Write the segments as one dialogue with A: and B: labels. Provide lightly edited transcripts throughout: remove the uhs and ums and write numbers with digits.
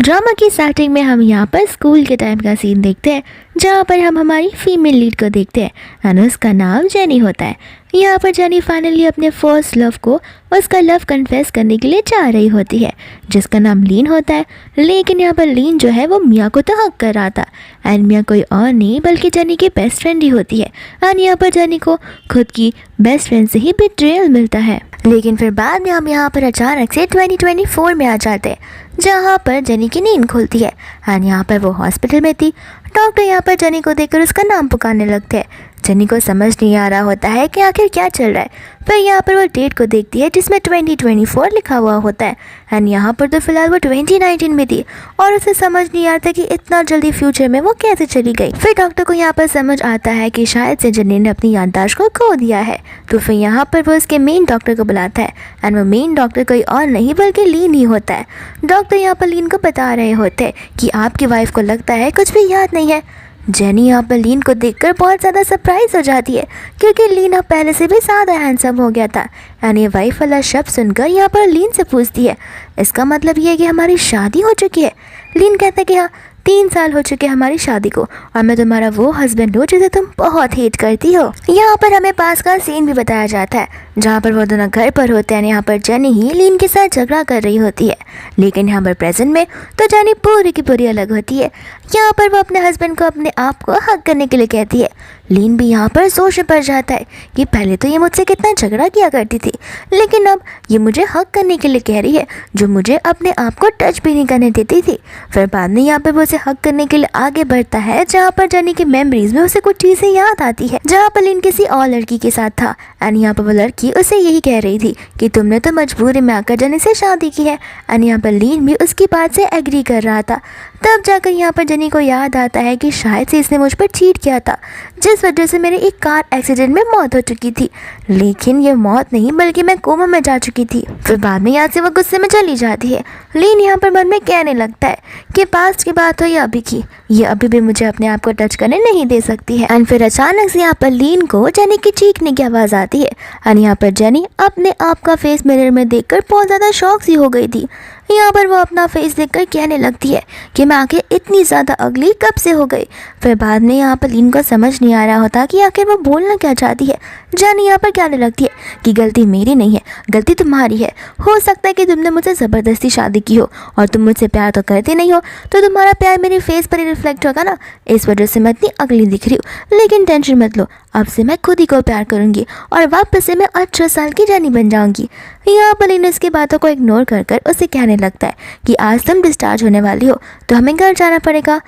A: Drama की starting में हम यहाँ पर स्कूल के टाइम का सीन देखते हैं, जहाँ पर हम हमारी फीमेल लीड को देखते हैं और उसका नाम जेनी होता है। यहाँ पर जेनी फाइनली अपने फर्स्ट लव को उसका लव कन्फेस करने के लिए जा रही होती है, जिसका नाम लीन होता है। लेकिन यहाँ पर लीन जो है वो मिया को तो हक कर रहा था, एंड मिया कोई और नहीं बल्कि जेनी की बेस्ट फ्रेंड ही होती है। और यहाँ पर जेनी को खुद की बेस्ट फ्रेंड से ही बिट्रेयल मिलता है। लेकिन फिर बाद में हम यहाँ पर अचानक से 2024 में आ जाते हैं, जहाँ पर जेनी की नींद खुलती है। एंड यहाँ पर वो हॉस्पिटल में थी। डॉक्टर यहाँ पर जेनी को देखकर उसका नाम पुकारने लगते हैं। जेनी को समझ नहीं आ रहा होता है कि आखिर क्या चल रहा है। फिर यहाँ पर वो डेट को देखती है जिसमें 2024 लिखा हुआ होता है, एंड यहाँ पर तो फिलहाल वो 2019 में थी और उसे समझ नहीं आता कि इतना जल्दी फ्यूचर में वो कैसे चली गई। फिर डॉक्टर को यहाँ पर समझ आता है कि शायद से जेनी ने अपनी याददाश्त को खो दिया है। तो फिर यहाँ पर वो उसके मेन डॉक्टर को बुलाता है, एंड वो मेन डॉक्टर कोई और नहीं बल्कि लीन ही होता है। डॉक्टर यहाँ पर लीन को बता रहे होते हैं कि आपकी वाइफ को लगता है कुछ भी याद नहीं है। जेनी यहाँ पर लीन को देखकर बहुत ज़्यादा सरप्राइज हो जाती है, क्योंकि लीन अब पहले से भी ज़्यादा हैंडसम हो गया था। एंड ये वाइफ वाला शब्द सुनकर यहाँ पर लीन से पूछती है, इसका मतलब ये है कि हमारी शादी हो चुकी है? लीन कहता है कि हाँ, 3 साल हो चुके हमारी शादी को, और मैं तुम्हारा वो हस्बैंड हूँ जिसे तुम बहुत हेट करती हो। यहाँ पर हमें पास का सीन भी बताया जाता है, जहाँ पर वो दोनों घर पर होते हैं। यहाँ पर जेनी ही लीन के साथ झगड़ा कर रही होती है, लेकिन यहाँ पर प्रेजेंट में तो जेनी पूरी की पूरी अलग होती है। यहाँ पर वो अपने हस्बैंड को अपने आप को हक करने के लिए कहती है। लीन भी यहाँ पर सोच में पड़ जाता है कि पहले तो ये मुझसे कितना झगड़ा किया करती थी, लेकिन अब ये मुझे हक करने के लिए कह रही है, जो मुझे अपने आप को टच भी नहीं करने देती थी। फिर बाद में यहाँ पर वो उसे हक करने के लिए आगे बढ़ता है, जहाँ पर जेनी की मेमोरीज में उसे कुछ चीज़ें याद आती है, जहाँ पर लीन किसी और लड़की के साथ था। एंड यहाँ पर वो लड़की उसे यही कह रही थी कि तुमने तो मजबूरी में आकर जेनी से शादी की है। एंड यहाँ पर लीन भी उसकी बात से एग्री कर रहा था। तब जाकर यहाँ पर जेनी को याद आता है कि शायद से इसने मुझ पर चीट किया था, जिस वजह से मेरे एक कार एक्सीडेंट में मौत हो चुकी थी। लेकिन ये मौत नहीं बल्कि मैं कोमा में जा चुकी थी। फिर बाद में यहाँ से वो गुस्से में चली जाती है। लीन यहाँ पर मन में कहने लगता है कि पास्ट की बात हो या अभी की, ये अभी भी मुझे अपने आप को टच करने नहीं दे सकती है। एंड फिर अचानक से यहाँ पर लीन को जेनी की चीखने की आवाज़ आती है। और यहाँ पर जेनी अपने आप का फेस मिरर में देखकर बहुत ज़्यादा शॉक सी हो गई थी। यहाँ पर वो अपना फेस देखकर कहने लगती है कि मैं आखिर इतनी ज़्यादा अगली कब से हो गई। फिर बाद में यहाँ पर लीन को समझ नहीं आ रहा होता कि आखिर वो बोलना क्या चाहती है। जेनी यहाँ पर कहने लगती है कि गलती मेरी नहीं है, गलती तुम्हारी है। हो सकता है कि तुमने मुझसे ज़बरदस्ती शादी की हो और तुम मुझसे प्यार तो करते नहीं हो, तो तुम्हारा प्यार मेरे फेस पर ही रिफ्लेक्ट होगा ना। इस वजह से मैं इतनी अगली दिख रही हूँ, लेकिन टेंशन मत लो, अब से मैं खुद ही को प्यार करूँगी और वापस से मैं 18 साल की जेनी बन जाऊँगी। यहाँ पर लीन इसकी बातों को इग्नोर कर कर उसे कहने लगता है कि आज तुम डिस्चार्ज होने वाली हो तो हमें घर जाना पड़ेगा।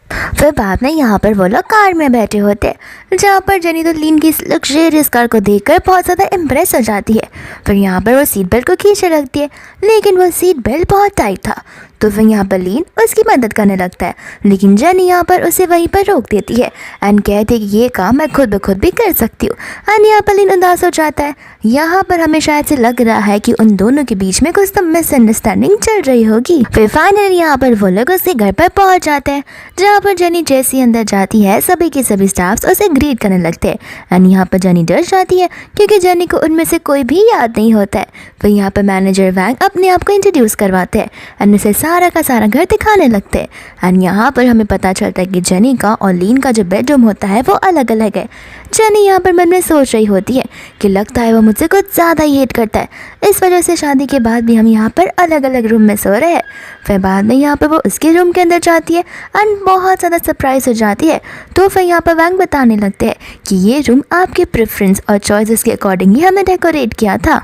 A: फिर बाद में यहाँ पर वो लोग कार में बैठे होते हैं, जहाँ पर जेनी तो लीन की लग्जरियस कार को देखकर बहुत ज़्यादा इम्प्रेस हो जाती है। फिर यहाँ पर वो सीट बेल्ट को खींचने लगती है, लेकिन वो सीट बेल्ट बहुत टाइट था। तो फिर यहाँ पर लीन उसकी मदद करने लगता है, लेकिन जेनी यहाँ पर उसे वहीं पर रोक देती है एंड कहती है कि ये काम मैं खुद ब खुद भी कर सकती हूँ। एंड यहाँ पर लीन उदास हो जाता है। यहाँ पर हमें शायद से लग रहा है कि उन दोनों के बीच में कुछ तो मिसअंडरस्टैंडिंग चल रही होगी। फिर फाइनली यहाँ पर वो लोग उसके घर पर पहुँच जाते हैं, जहाँ पर जेनी जैसी अंदर जाती है सभी के सभी स्टाफ्स उसे ग्रीट करने लगते हैं। एंड यहाँ पर जेनी डर जाती है, क्योंकि जेनी को उनमें से कोई भी याद नहीं होता है। फिर यहाँ पर मैनेजर वैंग अपने आप को इंट्रोड्यूस करवाते हैं एंड उसे सारा का सारा घर दिखाने लगते हैं। एंड यहाँ पर हमें पता चलता है कि जेनी का और लीन का जो बेडरूम होता है वो अलग अलग है। जेनी यहाँ पर मन में सोच रही होती है कि लगता है वो मुझसे कुछ ज़्यादा ही हेट करता है, इस वजह से शादी के बाद भी हम यहाँ पर अलग अलग रूम में सो रहे हैं। फिर बाद में यहाँ पर वो उसके रूम के अंदर जाती है एंड बहुत ज़्यादा सरप्राइज हो जाती है। तो फिर यहाँ पर वैंग बताने लगते हैं कि ये रूम आपके प्रेफरेंस और चॉइसेस के अकॉर्डिंग ही हमने डेकोरेट किया था।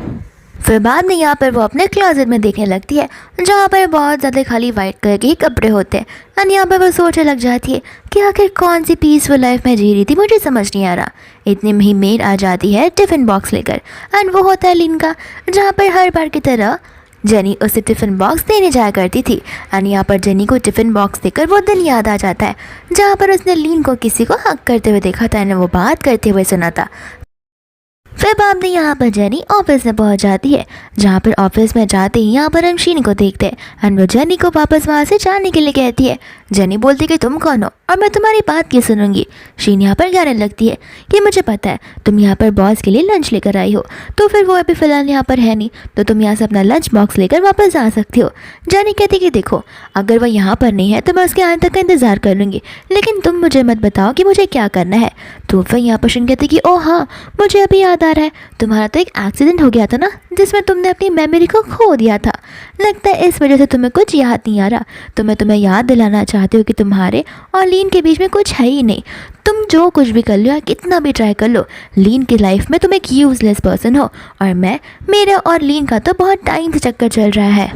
A: फिर बाद में यहाँ पर वो अपने क्लोजेट में देखने लगती है, जहाँ पर बहुत ज़्यादा खाली वाइट कलर के कपड़े होते हैं। एंड यहाँ पर वो सोचने लग जाती है कि आखिर कौन सी पीसफुल लाइफ में जी रही थी, मुझे समझ नहीं आ रहा। इतने में ही मेड आ जाती है टिफ़िन बॉक्स लेकर, एंड वो होता है लीन का, जहाँ पर हर बार की तरह जेनी उसे टिफ़िन बॉक्स देने जाया करती थी। एंड यहाँ पर जेनी को टिफ़िन बॉक्स देकर वो दिन याद आ जाता है, जहाँ पर उसने लीन को किसी को हक करते हुए देखा था, वो बात करते हुए सुना था। फिर बाद में यहाँ पर जेनी ऑफिस में पहुँच जाती है, जहाँ पर ऑफिस में जाते ही यहाँ पर हम शीनी को देखते हैं एंड वो जेनी को वापस वहाँ से जाने के लिए कहती है। जेनी बोलती कि तुम कौन हो, और मैं तुम्हारी बात की सुनूंगी। शीन यहाँ पर कहने लगती है कि मुझे पता है तुम यहाँ पर बॉस के लिए लंच लेकर आई हो, तो फिर वो अभी फ़िलहाल यहाँ पर है नहीं, तो तुम यहाँ से अपना लंच बॉक्स लेकर वापस जा सकती हो। जानी कहती कि देखो, अगर वह यहाँ पर नहीं है तो मैं उसके आने तक का इंतज़ार कर लूँगी, लेकिन तुम मुझे मत बताओ कि मुझे क्या करना है। तो फिर यहाँ पर शीन कहती कि ओह हाँ, मुझे अभी याद आ रहा है, तुम्हारा तो एक एक्सीडेंट हो गया था ना, जिसमें तुमने अपनी मेमोरी को खो दिया था। लगता है इस वजह से तुम्हें कुछ याद नहीं आ रहा। तो मैं तुम्हें याद दिलाना चाहती हूँ कि तुम्हारे और लीन के बीच में कुछ है ही नहीं। तुम जो कुछ भी कर लो या कितना भी ट्राई कर लो, लीन की लाइफ में तुम एक यूजलेस पर्सन हो, और मेरा और लीन का तो बहुत टाइम से चक्कर चल रहा है।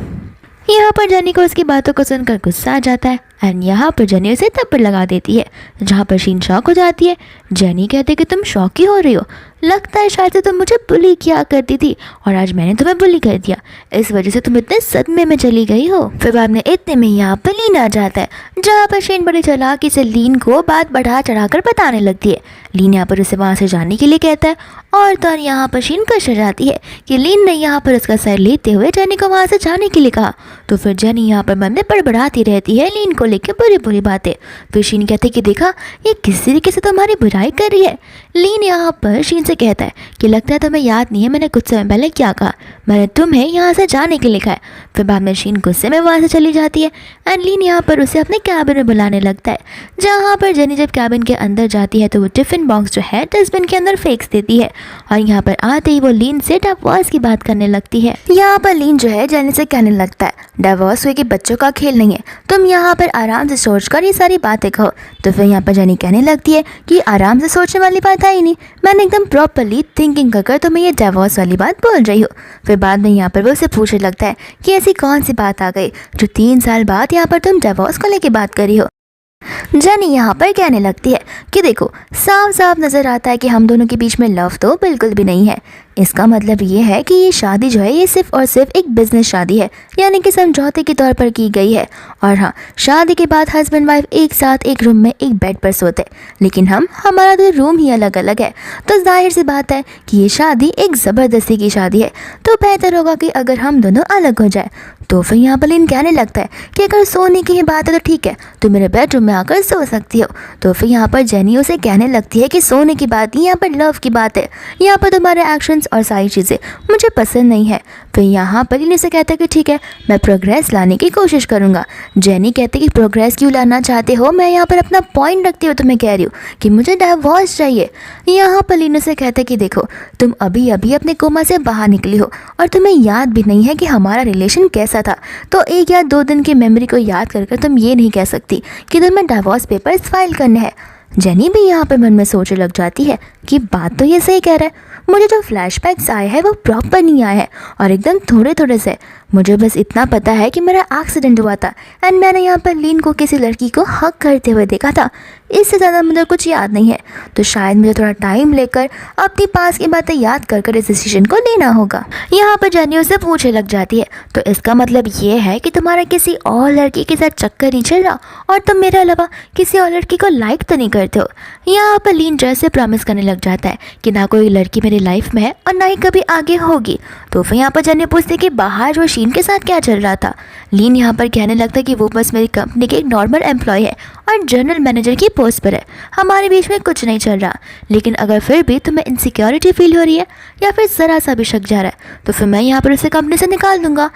A: यहाँ पर जेनी को उसकी बातों को सुनकर गुस्सा आ जाता है एंड यहाँ पर जेनी उसे थप्पड़ लगा देती है, जहाँ पर शीन शॉक हो जाती है। जेनी कहते कि तुम शॉक ही हो रही हो, लगता है शायद से तुम मुझे बुली किया करती थी और आज मैंने तुम्हें बुली कर दिया, इस वजह से तुम इतने सदमे में चली गई हो। फिर बाद में इतने में यहाँ पर लीन आ जाता है, जहाँ पर शीन बड़ी चालाकी से लीन को बात बढ़ा चढ़ाकर बताने लगती है। लीन यहाँ पर उसे वहाँ से जाने के लिए कहता है और तो यहाँ पर शीन खुश हो जाती है कि लीन ने यहाँ पर उसका सर लेते हुए जेनी को वहाँ से जाने के लिए कहा। तो फिर जेनी यहाँ पर मन में बड़बड़ाती रहती है लीन को लेकर बुरी बुरी बातें। फिर शीन कहते कि देखा, ये किस तरीके से तुम्हारी बुराई कर रही है। लीन यहाँ पर शीन से कहता है कि लगता है तुम्हें याद नहीं है मैंने कुछ समय पहले क्या कहा, मैंने तुम्हें यहाँ से जाने के लिए कहा है। फिर बाद में शीन गुस्से में वहाँ से चली जाती है एंड लीन यहाँ पर उसे अपने कैबिन में बुलाने लगता है, जहाँ पर जेनी जब कैबिन के अंदर जाती है तो वो टिफ़िन बॉक्स जो है डस्टबिन के अंदर फेंक देती है, और यहाँ पर आते ही वो लीन से डिवोर्स की बात करने लगती है। यहाँ पर लीन जो है जेनी से कहने लगता है डिवोर्स हुए कि बच्चों का खेल नहीं है, तुम यहाँ पर आराम से सोच कर ये सारी बातें कहो। तो फिर यहाँ पर जेनी कहने लगती है कि आराम से सोचने वाली बात है ही नहीं, मैंने एकदम प्रॉपरली थिंकिंग कर तुम्हें ये डिवोर्स वाली बात बोल रही हो। फिर बाद में यहाँ पर वो उसे पूछने लगता है कि ऐसी कौन सी बात आ गई जो 3 साल बाद यहाँ पर तुम डिवोर्स को लेके बात करी हो। जेनी यहाँ पर कहने लगती है कि देखो, साफ साफ नज़र आता है कि हम दोनों के बीच में लव तो बिल्कुल भी नहीं है। इसका मतलब ये है कि ये शादी जो है ये सिर्फ और सिर्फ एक बिजनेस शादी है, यानी कि समझौते के तौर पर की गई है। और हाँ, शादी के बाद हस्बैंड वाइफ एक साथ एक रूम में एक बेड पर सोते, लेकिन हमारा तो रूम ही अलग अलग है। तो जाहिर सी बात है कि ये शादी एक ज़बरदस्ती की शादी है, तो बेहतर होगा कि अगर हम दोनों अलग हो जाए। तो फिर यहाँ पर लीन कहने लगता है कि अगर सोने की ही बात है तो ठीक है, तो मेरे बेडरूम में आकर सो सकती हो। तो फिर यहाँ पर जेनी उसे कहने लगती है कि सोने की बात नहीं, यहाँ पर लव की बात है, यहाँ पर तुम्हारे एक्शंस और सारी चीज़ें मुझे पसंद नहीं है। फिर यहाँ पर लीन से कहता है कि ठीक है, मैं प्रोग्रेस लाने की कोशिश करूँगा। जेनी कहते कि प्रोग्रेस क्यों लाना चाहते हो, मैं यहाँ पर अपना पॉइंट रखती हूँ, तुम्हें कह रही हूँ कि मुझे डिवोर्स चाहिए। यहाँ पर लीन से कहता है कि देखो, तुम अभी अभी अपने कोमा से बाहर निकली हो और तुम्हें याद भी नहीं है कि हमारा रिलेशन कैसा था, तो 1 या 2 दिन की मेमोरी को याद कर तुम ये नहीं कह सकती कि तुम्हें डिवोर्स पेपर्स फाइल करने हैं। जेनी भी यहाँ पर मन में सोचने लग जाती है कि बात तो ये सही कह रहा है, मुझे जो फ्लैशबैक्स आए हैं वो प्रॉपर नहीं आए हैं और एकदम थोड़े थोड़े से। मुझे बस इतना पता है कि मेरा एक्सीडेंट हुआ था एंड मैंने यहाँ पर लीन को किसी लड़की को हक करते हुए देखा था, इससे ज़्यादा मुझे कुछ याद नहीं है। तो शायद मुझे थोड़ा टाइम लेकर अपनी पास की बातें याद कर इस डिसीजन को लेना होगा। यहाँ पर जेनी उसे पूछने लग जाती है, तो इसका मतलब ये है कि तुम्हारा किसी और लड़की के साथ चक्कर नहीं चल रहा और तुम मेरे अलावा किसी और लड़की को लाइक तो नहीं करते हो। यहाँ पर लीन जैसे प्रॉमिस करने लग जाता है कि ना कोई लड़की मेरी लाइफ में है और ना ही कभी आगे होगी। तो फिर यहाँ पर जेनी पूछती है कि बाहर जो शीन के साथ क्या चल रहा था। लीन यहाँ पर कहने लगता है कि वो बस मेरी कंपनी के एक नॉर्मल एम्प्लॉय है और जनरल मैनेजर की पोस्ट पर है, हमारे बीच में कुछ नहीं चल रहा। लेकिन अगर फिर भी तुम्हें इनसिक्योरिटी फील हो रही है या फिर ज़रा सा भी शक जा रहा है तो फिर मैं यहाँ पर उसे कंपनी से निकाल दूंगा।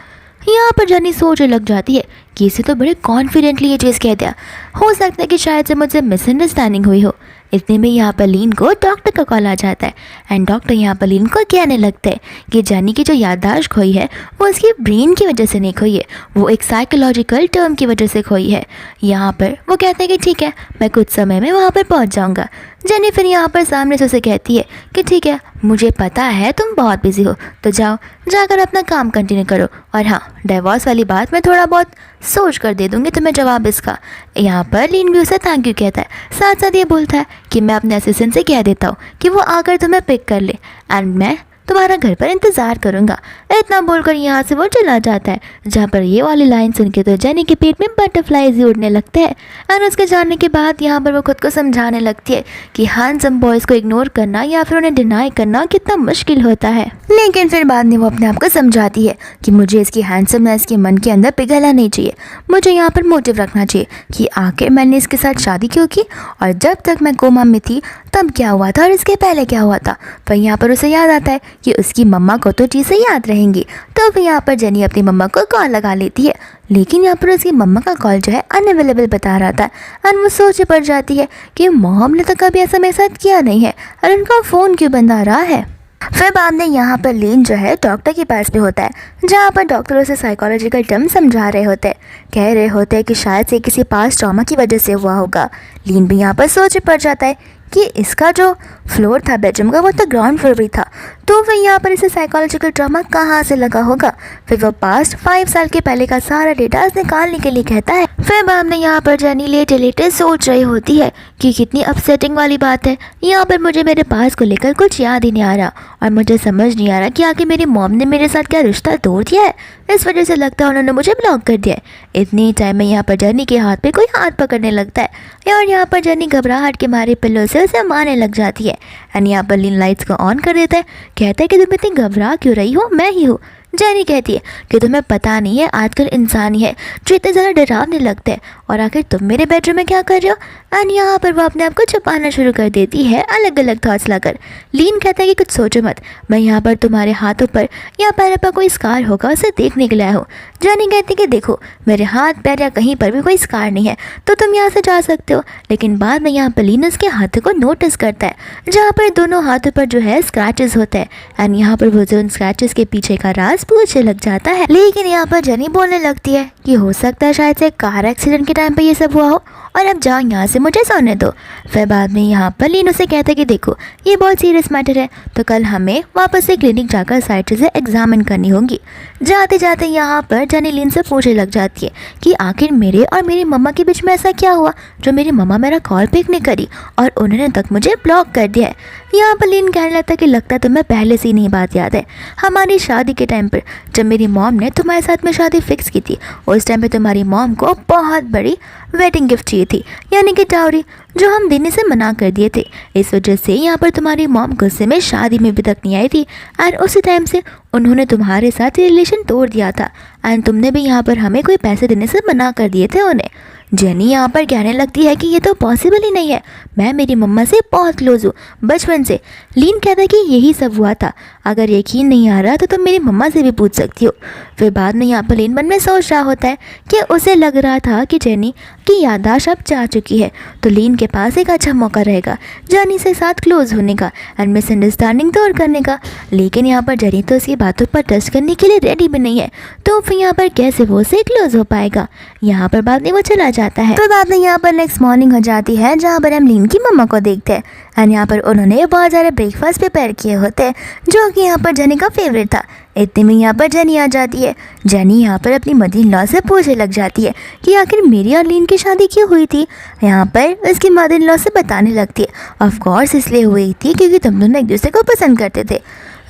A: यहाँ पर जेनी सोचने लग जाती है कि इसे तो बड़े कॉन्फिडेंटली ये चीज़ कह दिया, हो सकता है कि शायद से मुझसे मिसअंडरस्टैंडिंग हुई हो। इतने में यहाँ पर लीन को डॉक्टर का कॉल आ जाता है एंड डॉक्टर यहाँ पर लीन को कहने लगता है कि जेनी की जो याददाश्त खोई है वो उसकी ब्रेन की वजह से नहीं खोई है, वो एक साइकोलॉजिकल टर्म की वजह से खोई है। यहाँ पर वो कहते हैं कि ठीक है, मैं कुछ समय में वहाँ पर पहुँच जाऊँगा। जेनी फिर यहाँ पर सामने से उसे कहती है कि ठीक है, मुझे पता है तुम बहुत बिजी हो, तो जाओ जाकर अपना काम कंटिन्यू करो, और हाँ, डिवोर्स वाली बात मैं थोड़ा बहुत सोच कर दे दूँगी तुम्हें जवाब इसका। यहाँ पर लीन भी उसे थैंक यू कहता है, साथ साथ ये बोलता है कि मैं अपने असिस्टेंट से कह देता हूँ कि वो आकर तुम्हें पिक कर ले एंड मैं तुम्हारा घर पर इंतजार करूंगा। इतना बोलकर यहाँ से वो चला जाता है। जहाँ पर ये वाली लाइन सुन के तो जेनी के पेट में बटरफ्लाइज ही उड़ने लगते हैं। और उसके जाने के बाद यहाँ पर वो खुद को समझाने लगती है कि हैंडसम बॉयज़ को इग्नोर करना या फिर उन्हें डिनाई करना कितना मुश्किल होता है। लेकिन फिर बाद में वो अपने आप को समझाती है कि मुझे इसकी हैंडसमनेस के मन के अंदर पिघलना नहीं चाहिए। मुझे यहाँ पर मोटिव रखना चाहिए कि आखिर मैंने इसके साथ शादी क्यों की, और जब तक मैं कोमा में थी तब क्या हुआ था और इसके पहले क्या हुआ था। फिर यहाँ पर उसे याद आता है कि उसकी मम्मा को तो चीज़ें याद रहेंगी। तो फिर यहाँ पर जेनी अपनी मम्मा को कॉल लगा लेती है। लेकिन यहाँ पर उसकी मम्मा का कॉल जो है अनअवेलेबल बता रहा था। और वो सोच पड़ जाती है कि मॉम ने तो कभी ऐसा मेरे साथ किया नहीं है और उनका फ़ोन क्यों बंद आ रहा है। फिर बाद में यहाँ पर लीन जो है डॉक्टर के पास भी होता है, जहाँ पर डॉक्टर उसे साइकोलॉजिकल टर्म समझा रहे होते हैं। कह रहे होते हैं कि शायद से किसी पास्ट ट्रॉमा की वजह से हुआ होगा। लीन भी यहाँ पर सोच पड़ जाता है कि इसका जो फ्लोर था बेडरूम का वो तो ग्राउंड फ्लोर भी था, तो फिर यहाँ पर इसे साइकोलॉजिकल ट्रॉमा कहाँ से लगा होगा। फिर वो पास्ट 5 साल के पहले का सारा डेटा निकालने के लिए कहता है। फिर बाद में यहाँ पर जेनी लेटे लेटे सोच रही होती है कि कितनी अपसेटिंग वाली बात है। यहाँ पर मुझे मेरे पास को लेकर कुछ याद ही नहीं आ रहा और मुझे समझ नहीं आ रहा कि आखिर मेरी मॉम ने मेरे साथ क्या रिश्ता तोड़ दिया है। इस वजह से लगता है उन्होंने मुझे ब्लॉक कर दिया है। इतनी टाइम में यहाँ पर जेनी के हाथ पे कोई हाथ पकड़ने लगता है और यहाँ पर जेनी घबराहट के मारे पिल्लों से उसे मारने लग जाती है। एंड यहाँ पर लीन लाइट्स को ऑन कर देता है। कहता है कि तुम इतनी घबरा क्यों रही हो, मैं ही हूँ। जेनी कहती है कि तुम्हें पता नहीं है आजकल इंसान ही है जो इतने ज़्यादा डरावने लगते हैं, और आखिर तुम मेरे बेडरूम में क्या कर रहे हो। एंड यहाँ पर वो अपने आप को छुपाना शुरू कर देती है अलग अलग थॉट्स लाकर। लीन कहता है कि कुछ सोचो मत, मैं यहाँ पर तुम्हारे हाथों पर या पैरों पर कोई स्कार होगा उसे देखने के लिए आया हूँ। जेनी कहती है कि देखो मेरे हाथ पैर या कहीं पर भी कोई स्कार नहीं है तो तुम यहाँ से जा सकते हो। लेकिन बाद में यहाँ पर लीन उसके हाथों को नोटिस करता है, जहाँ पर दोनों हाथों पर जो है स्क्रैचेस होते हैं। एंड यहाँ पर वो जो उन स्क्रैचेस के पीछे का राज पूछने लग जाता है। लेकिन यहाँ पर जेनी बोलने लगती है कि हो सकता है शायद से कार एक्सीडेंट के टाइम पे ये सब हुआ हो, और अब जाओ यहाँ से, मुझे सोने दो। फिर बाद में यहाँ पर लीन उसे कहता है कि देखो ये बहुत सीरियस मैटर है, तो कल हमें वापस से क्लिनिक जाकर सारी चीज़ें एग्जामिन करनी होंगी। जाते जाते यहाँ पर जेनी लीन से पूछने लग जाती है कि आखिर मेरे और मेरी मम्मा के बीच में ऐसा क्या हुआ जो मेरी मम्मा मेरा कॉल पिक नहीं करी और उन्होंने तक मुझे ब्लॉक कर दिया है। यहाँ पर लीन कहने लगता है कि लगता है तुम्हें पहले से ही नहीं बात याद है। हमारी शादी के टाइम पर जब मेरी मॉम ने तुम्हारे साथ में शादी फिक्स की थी, उस टाइम पे तुम्हारी मॉम को बहुत बड़ी वेडिंग गिफ्ट चाहिए थी, यानी कि डाउरी, जो हम देने से मना कर दिए थे। इस वजह से यहाँ पर तुम्हारी मॉम गुस्से में शादी में भी तक नहीं आई थी और उसी टाइम से उन्होंने तुम्हारे साथ रिलेशन तोड़ दिया था। एंड तुमने भी यहाँ पर हमें कोई पैसे देने से मना कर दिए थे उन्हें। जेनी यहाँ पर कहने लगती है कि ये तो पॉसिबल ही नहीं है, मैं मेरी मम्मा से बहुत क्लोज हूँ बचपन से। लीन कहता है कि यही सब हुआ था, अगर यकीन नहीं आ रहा तो तुम मेरी मम्मा से भी पूछ सकती हो। फिर बाद में यहाँ पर लीन मन में सोच रहा होता है कि उसे लग रहा था कि जेनी की याददाश्त अब जा चुकी है, तो लीन के पास एक अच्छा मौका रहेगा जेनी से साथ क्लोज होने का एंड मिसअंडरस्टैंडिंग दूर करने का। लेकिन यहाँ पर जेनी तो उसकी बातों पर ट्रस्ट करने के लिए रेडी भी नहीं है, तो फिर यहाँ पर कैसे वो से क्लोज हो पाएगा। यहाँ पर बाद में वो चला जाता है। तो बाद में यहाँ पर नेक्स्ट मॉर्निंग हो जाती है, जहाँ पर हम लीन की मम्मा को देखते हैं एंड यहाँ पर उन्होंने बहुत सारे ब्रेकफास्ट प्रिपेयर किए होते हैं जो कि यहाँ पर जेनी का फेवरेट था। इतने में यहाँ पर जेनी आ जाती है। जेनी यहाँ पर अपनी मदर इन लॉ से पूछने लग जाती है कि आखिर मेरी और लीन की शादी क्यों हुई थी। यहाँ पर उसकी मदर इन लॉ से बताने लगती है ऑफ कोर्स इसलिए हुई थी क्योंकि तुम दोनों एक दूसरे को पसंद करते थे।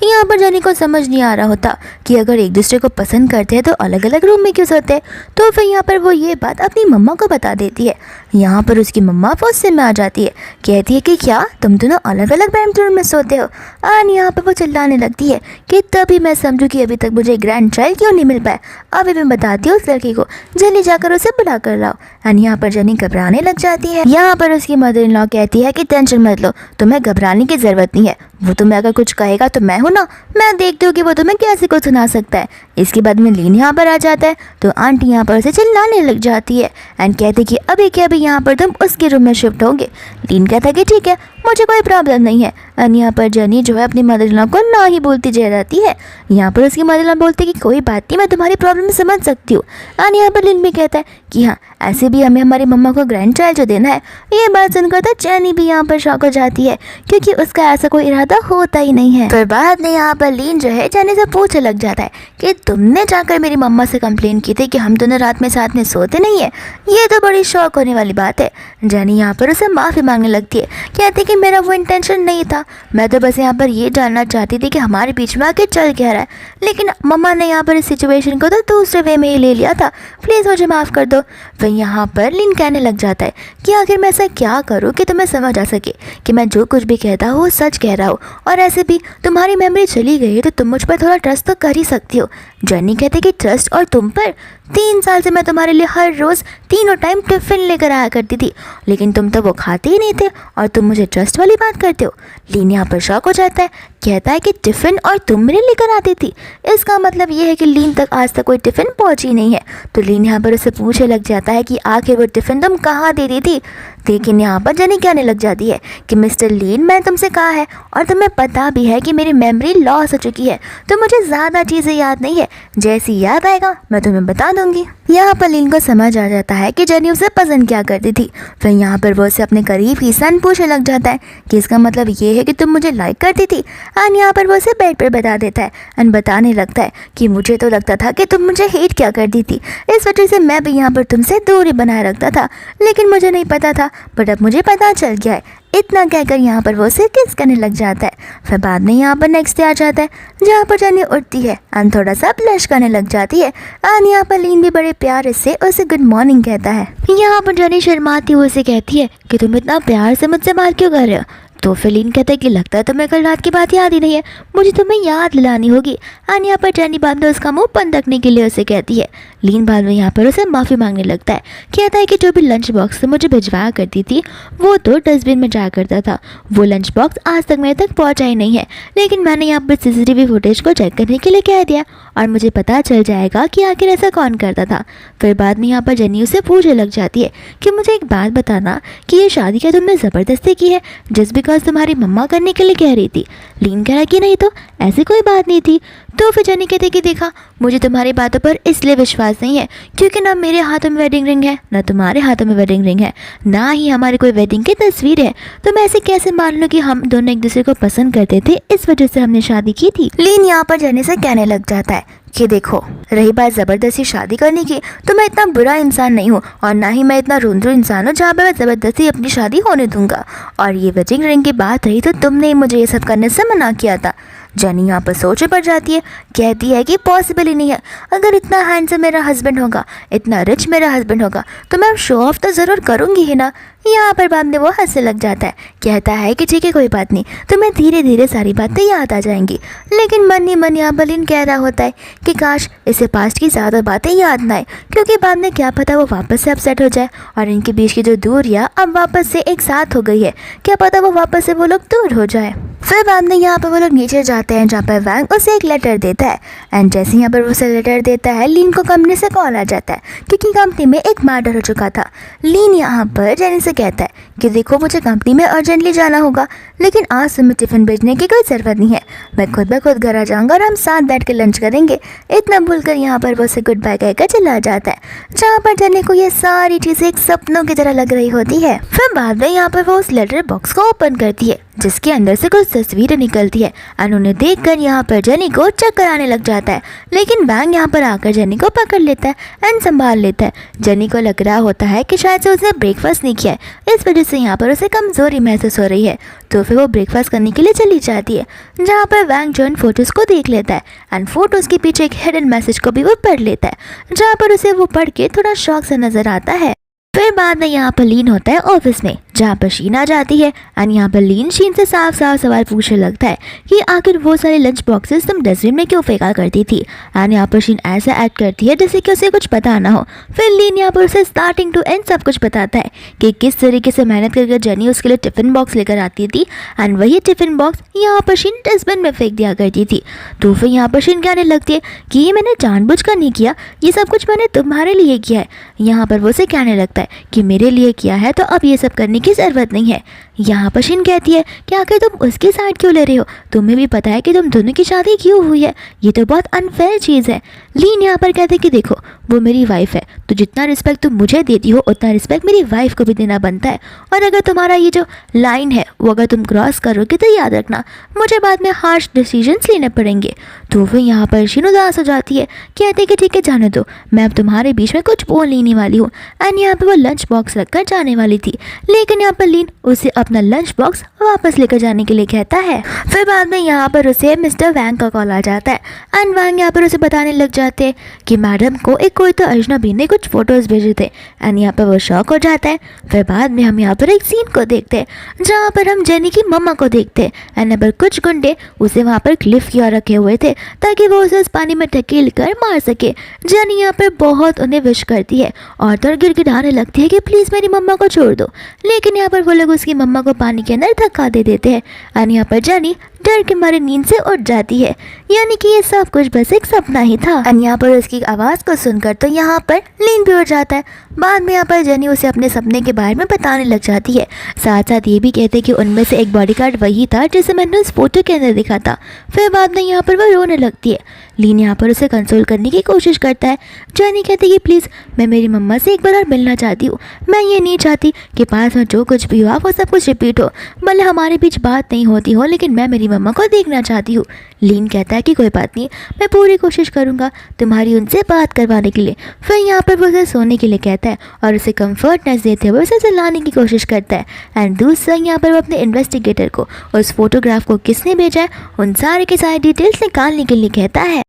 A: यहाँ पर जेनी को समझ नहीं आ रहा होता कि अगर एक दूसरे को पसंद करते हैं तो अलग अलग रूम में क्यों सोते हैं। तो फिर यहाँ पर वो ये बात अपनी मम्मा को बता देती है। यहाँ पर उसकी मम्मा गुस्से में आ जाती है, कहती है कि क्या तुम दोनों अलग अलग बेडरूम में सोते हो। और यहाँ पर वो चिल्लाने लगती है कि तभी मैं समझूँ कि अभी तक मुझे ग्रैंड चाइल्ड क्यों नहीं मिल पाया। अभी मैं बताती हूँ उस लड़की को, जल्दी जाकर उसे बुला कर लाओ। एंड यहाँ पर जेनी घबराने लग जाती है। यहाँ पर उसकी मदर इन लॉ कहती है कि टेंशन मत लो, तुम्हें घबराने की ज़रूरत नहीं है, वो तुम्हें अगर कुछ कहेगा तो मैं हूँ ना, मैं देखती हूँ कि वो तुम्हें कैसे कुछ सुना सकता है। इसके बाद में लीन यहाँ पर आ जाता है, तो आंटी यहाँ पर उसे चिल्लाने लग जाती है एंड कहती कि अभी के अभी यहाँ पर तुम उसके रूम में शिफ्ट होंगे। लीन कहता है कि ठीक है, मुझे कोई प्रॉब्लम नहीं है। एंड यहाँ पर जेनी जो है अपनी मदर इन लॉ को ना ही बोलती जा रहती है। यहाँ पर उसकी मदर इन लॉ बोलती है कि कोई बात नहीं, मैं तुम्हारी प्रॉब्लम समझ सकती हूँ। एंड यहाँ पर लीन भी कहता है कि हाँ ऐसे भी हमें हमारी मम्मा को ग्रैंड चाइल्ड जो देना है। ये बात सुनकर तो जेनी भी यहाँ पर शॉक हो जाती है क्योंकि उसका ऐसा कोई इरादा होता ही नहीं है। फिर बाद में यहाँ पर लीन जो है जेनी से पूछने लग जाता है कि तुमने जाकर मेरी मम्मा से कंप्लेन की थी कि हम दोनों रात में साथ में सोते नहीं है, ये तो बड़ी शौक होने वाली बात है। जेनी यहाँ पर उसे माफ़ी मांगने लगती है, कहती है कि क्योंकि मेरा वो इंटेंशन नहीं था। मैं तो बस यहाँ पर ये जानना चाहती थी कि हमारे बीच में आके चल क्या रहा है, लेकिन मम्मा ने यहाँ पर इस सिचुएशन को तो दूसरे वे में ही ले लिया था, प्लीज़ मुझे माफ़ कर दो। वह यहाँ पर लिन कहने लग जाता है कि आखिर मैं ऐसा क्या करूँ कि तुम्हें समझ आ सके कि मैं जो कुछ भी कहता हूँ वो सच कह रहा हूँ, और ऐसे भी तुम्हारी मेमोरी चली गई है तो तुम मुझ पर थोड़ा ट्रस्ट तो कर ही सकती हो। जॉनी कहते कि ट्रस्ट और तुम पर? 3 साल से मैं तुम्हारे लिए हर रोज़ तीनों टाइम टिफ़िन लेकर आया करती थी, लेकिन तुम तो वो खाते ही नहीं थे और तुम मुझे ट्रस्ट वाली बात करते हो। लीन यहाँ पर शॉक हो जाता है, कहता है कि टिफ़िन और तुम मेरे लेकर आती थी, इसका मतलब ये है कि लीन तक आज तक कोई टिफ़िन पहुँची नहीं है। तो लीन यहाँ पर उसे पूछने लग जाता है कि आखिर वो टिफ़िन तुम कहाँ देती थी। लेकिन यहाँ पर जनी कहने लग जाती है कि मिस्टर लीन, मैं तुमसे कहा है और तुम्हें पता भी है कि मेरी मेमोरी लॉस हो चुकी है, तो मुझे ज़्यादा चीज़ें याद नहीं है, जैसी याद आएगा मैं तुम्हें बता दूंगी। यहाँ पर लीन को समझ आ जाता है कि जनी उसे पसंद क्या करती थी। फिर यहाँ पर वो उसे अपने करीब ही सन पूछने लग जाता है कि इसका मतलब ये है कि तुम मुझे लाइक करती थी। एंड यहाँ पर वो उसे बेड पर बता देता है एंड बताने लगता है कि मुझे तो लगता था कि तुम मुझे हेट क्या करती थी, इस वजह से मैं भी यहाँ पर तुमसे दूरी बनाए रखता था, लेकिन मुझे नहीं पता था, बट अब मुझे पता चल गया है। इतना कहकर यहाँ पर वो उसे किस करने लग जाता है। फिर बाद में यहाँ पर नेक्स्ट डे आ जाता है जहाँ पर जनी उठती है एंड थोड़ा सा ब्लश करने लग जाती है एंड यहाँ पर लीन भी बड़े प्यार से उसे गुड मॉर्निंग कहता है। यहाँ पर जनी शर्माती हुई उसे कहती है कि तुम इतना प्यार से मुझसे बात क्यों कर रहे हो। तो फिर लीन कहता है कि लगता है तुम्हें कल रात की बात याद ही नहीं है, मुझे तुम्हें याद दिलानी होगी। एंड यहाँ पर जनी बाद में उसका मुंह बंद रखने के लिए उसे कहती है। लीन बाद में यहाँ पर उसे माफ़ी मांगने लगता है, कहता है कि जो भी लंच बॉक्स से मुझे भिजवाया करती थी वो तो डस्टबिन में जाया करता था, वो लंच बॉक्स आज तक मेरे तक पहुँचा ही नहीं है, लेकिन मैंने यहाँ पर CCTV फुटेज को चेक करने के लिए कह दिया और मुझे पता चल जाएगा कि आखिर ऐसा कौन करता था। फिर बाद में यहाँ पर जनी उसे पूछने लग जाती है कि मुझे एक बात बताना कि ये शादी क्या तुमने ज़बरदस्ती की है जस्ट बिकॉज तुम्हारी मम्मा करने के लिए कह रही थी। लीन कह रहा कि नहीं तो ऐसी कोई बात नहीं थी। तो फिर जनी कहते कि देखा, मुझे तुम्हारी बातों पर इसलिए विश्वास नहीं है क्योंकि ना मेरे हाथों में वेडिंग रिंग है, ना तुम्हारे हाथों में वेडिंग रिंग है, ना ही हमारी कोई वेडिंग की तस्वीर है, तो मैं ऐसे कैसे मान लूँ कि हम दोनों एक दूसरे को पसंद करते थे, इस वजह से हमने शादी की थी। लीन यहाँ पर जनी से कहने लग जाता है कि देखो, रही बात ज़बरदस्ती शादी करने की, तो मैं इतना बुरा इंसान नहीं हूँ और ना ही मैं इतना रोंदरू इंसान हूँ जहाँ पे मैं ज़बरदस्ती अपनी शादी होने दूंगा। और ये वेडिंग रिंग की बात रही तो तुमने ही मुझे ये सब करने से मना किया था। जनी यहाँ पर सोचे पड़ जाती है, कहती है कि पॉसिबल ही नहीं है, अगर इतना हैंडसम मेरा हस्बैंड होगा, इतना रिच मेरा हस्बैंड होगा तो मैं शो ऑफ तो ज़रूर करूँगी ही ना। यहाँ पर बाद में वो हंसने लग जाता है, कहता है कि ठीक है कोई बात नहीं, तुम्हें धीरे धीरे सारी बातें याद आ जाएंगी। लेकिन मन ही मन यहाँ पर लीन कह रहा होता है कि काश इसे पास्ट की ज़्यादा बातें याद ना आए, क्योंकि बाद में क्या पता वो वापस से अपसेट हो जाए और इनके बीच की जो दूरियाँ अब वापस से एक साथ हो गई है, क्या पता वो वापस से वो लोग दूर हो जाए। फिर बाद में यहाँ पर वो लोग नीचे जाते हैं जहाँ पर वैंग उसे एक लेटर देता है एंड जैसे यहाँ पर उसे लेटर देता है लीन को कंपनी से कॉल आ जाता है क्योंकि कंपनी में एक मर्डर हो चुका था। लीन यहाँ पर जेनी से कहता है कि देखो, मुझे कंपनी में अर्जेंटली जाना होगा, लेकिन आज तुम्हें टिफ़िन भेजने की कोई ज़रूरत नहीं है, मैं खुद ब खुद घर आ जाऊँगा और हम साथ बैठ के लंच करेंगे। इतना भूलकर यहाँ पर वो उसे गुड बाय कहकर चला जाता है, जहाँ पर जेनी को ये सारी चीज़ें एक सपनों की तरह लग रही होती है। फिर बाद में यहाँ पर वो उस लेटर बॉक्स को ओपन करती है जिसके अंदर से कुछ तस्वीरें निकलती है और उन्हें देखकर यहाँ पर जेनी को चक्कर आने लग जाता है, लेकिन वैंग यहाँ पर आकर जेनी को पकड़ लेता है एंड संभाल लेता है। जेनी को लग रहा होता है कि शायद से उसने ब्रेकफास्ट नहीं किया है, इस वजह से यहाँ पर उसे कमज़ोरी महसूस हो रही है, तो फिर वो ब्रेकफास्ट करने के लिए चली जाती है, जहाँ पर वैंग जो इन फोटोज़ को देख लेता है एंड फोटोज़ के पीछे एक हिडन मैसेज को भी वो पढ़ लेता है, जहाँ पर उसे वो पढ़ के थोड़ा शौक से नज़र आता है। फिर बाद में यहाँ पर लीन होता है ऑफिस में, जहाँ पर शीन आ जाती है एंड यहाँ पर लीन शीन से साफ साफ सवाल पूछने लगता है कि आखिर वो सारे लंच बॉक्सेस तुम डस्टबिन में क्यों फेंका करती थी। एंड यहाँ पर शीन ऐसा एक्ट करती है जैसे कि उसे कुछ पता ना हो। फिर लीन यहाँ पर उसे स्टार्टिंग टू एंड सब कुछ बताता है कि किस तरीके से मेहनत करके जेनी उसके लिए टिफ़िन बॉक्स लेकर आती थी एंड वही टिफ़िन बॉक्स यहाँ पर शीन डस्टबिन में फेंक दिया करती थी। तो फिर यहाँ पर शीन कहने लगती है कि ये मैंने जानबूझकर नहीं किया, ये सब कुछ मैंने तुम्हारे लिए किया है। यहाँ पर वो उसे कहने लगता है कि मेरे लिए किया है तो अब ये सब करने की ज़रूरत नहीं है। यहाँ पर शीन कहती है कि आखिर तुम उसकी साइड क्यों ले रहे हो, तुम्हें भी पता है कि तुम दोनों की शादी क्यों हुई है, ये तो बहुत अनफेयर चीज़ है। लीन यहाँ पर कहते हैं कि देखो, वो मेरी वाइफ है, तो जितना रिस्पेक्ट तुम मुझे देती हो उतना रिस्पेक्ट मेरी वाइफ को भी देना बनता है, और अगर तुम्हारा ये जो लाइन है वो अगर तुम क्रॉस करोगे तो याद रखना मुझे बाद में हार्श डिसीजंस लेने पड़ेंगे। तो फिर यहाँ पर शीन उदास हो जाती है, कहते कि ठीक है जाने दो, मैं अब तुम्हारे बीच में कुछ बोल नहीं वाली हूँ। एंड यहाँ पर वो लंच बॉक्स रखकर जाने वाली थी, लेकिन यहाँ पर लीन उसे अपना लंच बॉक्स वापस लेकर जाने के लिए कहता है। फिर बाद में यहाँ पर उसे मिस्टर वैंग का कॉल आ जाता है एंड वैंग यहाँ पर उसे बताने लग जाते हैं कि मैडम को एक कोई तो अजनबी ने कुछ फोटोज भेजे थे। एंड यहाँ पर वो शॉक हो जाता है। फिर बाद में हम यहाँ पर एक सीन को देखते हैं जहाँ पर हम जेनी की मम्मा को देखते हैं एंड यहाँ पर कुछ गुंडे उसे वहाँ पर क्लिफ की ओर रखे हुए थे ताकि वो उसे उस पानी में ढकेल कर मार सके। जेनी यहाँ पर बहुत उन्हें विश करती है और तो गिड़गिड़ाने लगती है कि प्लीज़ मेरी मम्मा को छोड़ दो, लेकिन यहाँ पर वो लोग उसकी मम्मा को पानी के अंदर धक्का दे देते हैं एंड यहाँ पर जेनी डर के मारे नींद से उठ जाती है, यानी कि ये सब कुछ बस एक सपना ही था। एंड यहाँ पर उसकी आवाज़ को सुनकर तो यहाँ पर लीन भी उठ जाता है। बाद में यहाँ पर जेनी उसे अपने सपने के बारे में बताने लग जाती है, साथ साथ ये भी कहते कि उनमें से एक बॉडीगार्ड वही था जिसे मैंने उस फोटो के अंदर दिखा था। फिर बाद में यहाँ पर वो रोने लगती है। लीन यहाँ पर उसे कंसोल करने की कोशिश करता है। जेनी कहती कि प्लीज़ मैं मेरी मम्मा से एक बार और मिलना चाहती हूँ, मैं ये नहीं चाहती कि पास में जो कुछ भी हुआ वो सब कुछ रिपीट हो, भले हमारे बीच बात नहीं होती हो, लेकिन मैं मेरी मम्मा को देखना चाहती हूँ। लीन कहता है कि कोई बात नहीं, मैं पूरी कोशिश करूँगा तुम्हारी उनसे बात करवाने के लिए। फिर यहाँ पर वो उसे सोने के लिए कहता है और उसे कंफर्टनेस देते हुए उसे जलाने की कोशिश करता है। एंड दूसरा यहाँ पर वो अपने इन्वेस्टिगेटर को उस फोटोग्राफ को किसने भेजा है उन सारे के सारे डिटेल्स निकालने के लिए कहता है।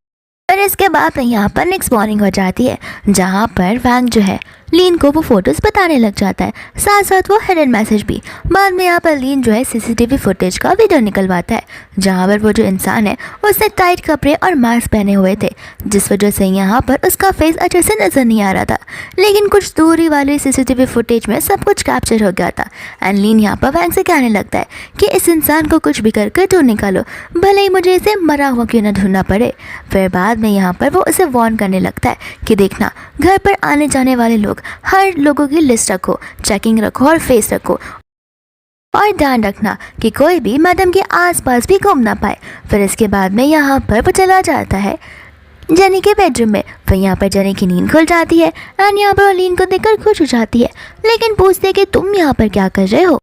A: और इसके बाद यहाँ पर नेक्स्ट मॉर्निंग हो जाती है जहाँ पर वैंग जो है लीन को वो फोटोज़ बताने लग जाता है, साथ साथ वो हिडन मैसेज भी। बाद में यहाँ पर लीन जो है सीसीटीवी फुटेज का वीडियो निकलवाता है जहाँ पर वो जो इंसान है उसने टाइट कपड़े और मास्क पहने हुए थे, जिस वजह से यहाँ पर उसका फेस अच्छे से नज़र नहीं आ रहा था, लेकिन कुछ दूरी वाले सीसीटीवी फुटेज में सब कुछ कैप्चर हो गया था। एंड लीन यहाँ पर वैंग से कहने लगता है कि इस इंसान को कुछ भी करके ढूंढ निकालो, भले ही मुझे इसे मरा हुआ क्यों ना ढूंढना पड़े। फिर बाद में यहाँ पर वो उसे वार्न करने लगता है कि देखना, घर पर आने जाने वाले लोग हर लोगों की लिस्ट रखो, चेकिंग रखो और फेस रखो, और ध्यान रखना कि कोई भी मैडम के आसपास भी घूम ना पाए। फिर इसके बाद में यहाँ पर वो चला जाता है जेनी के बेडरूम में। फिर यहाँ पर जेनी की नींद खुल जाती है एंड यहाँ पर लीन को देखकर खुश हो जाती है, लेकिन पूछते कि तुम यहाँ पर क्या कर रहे हो।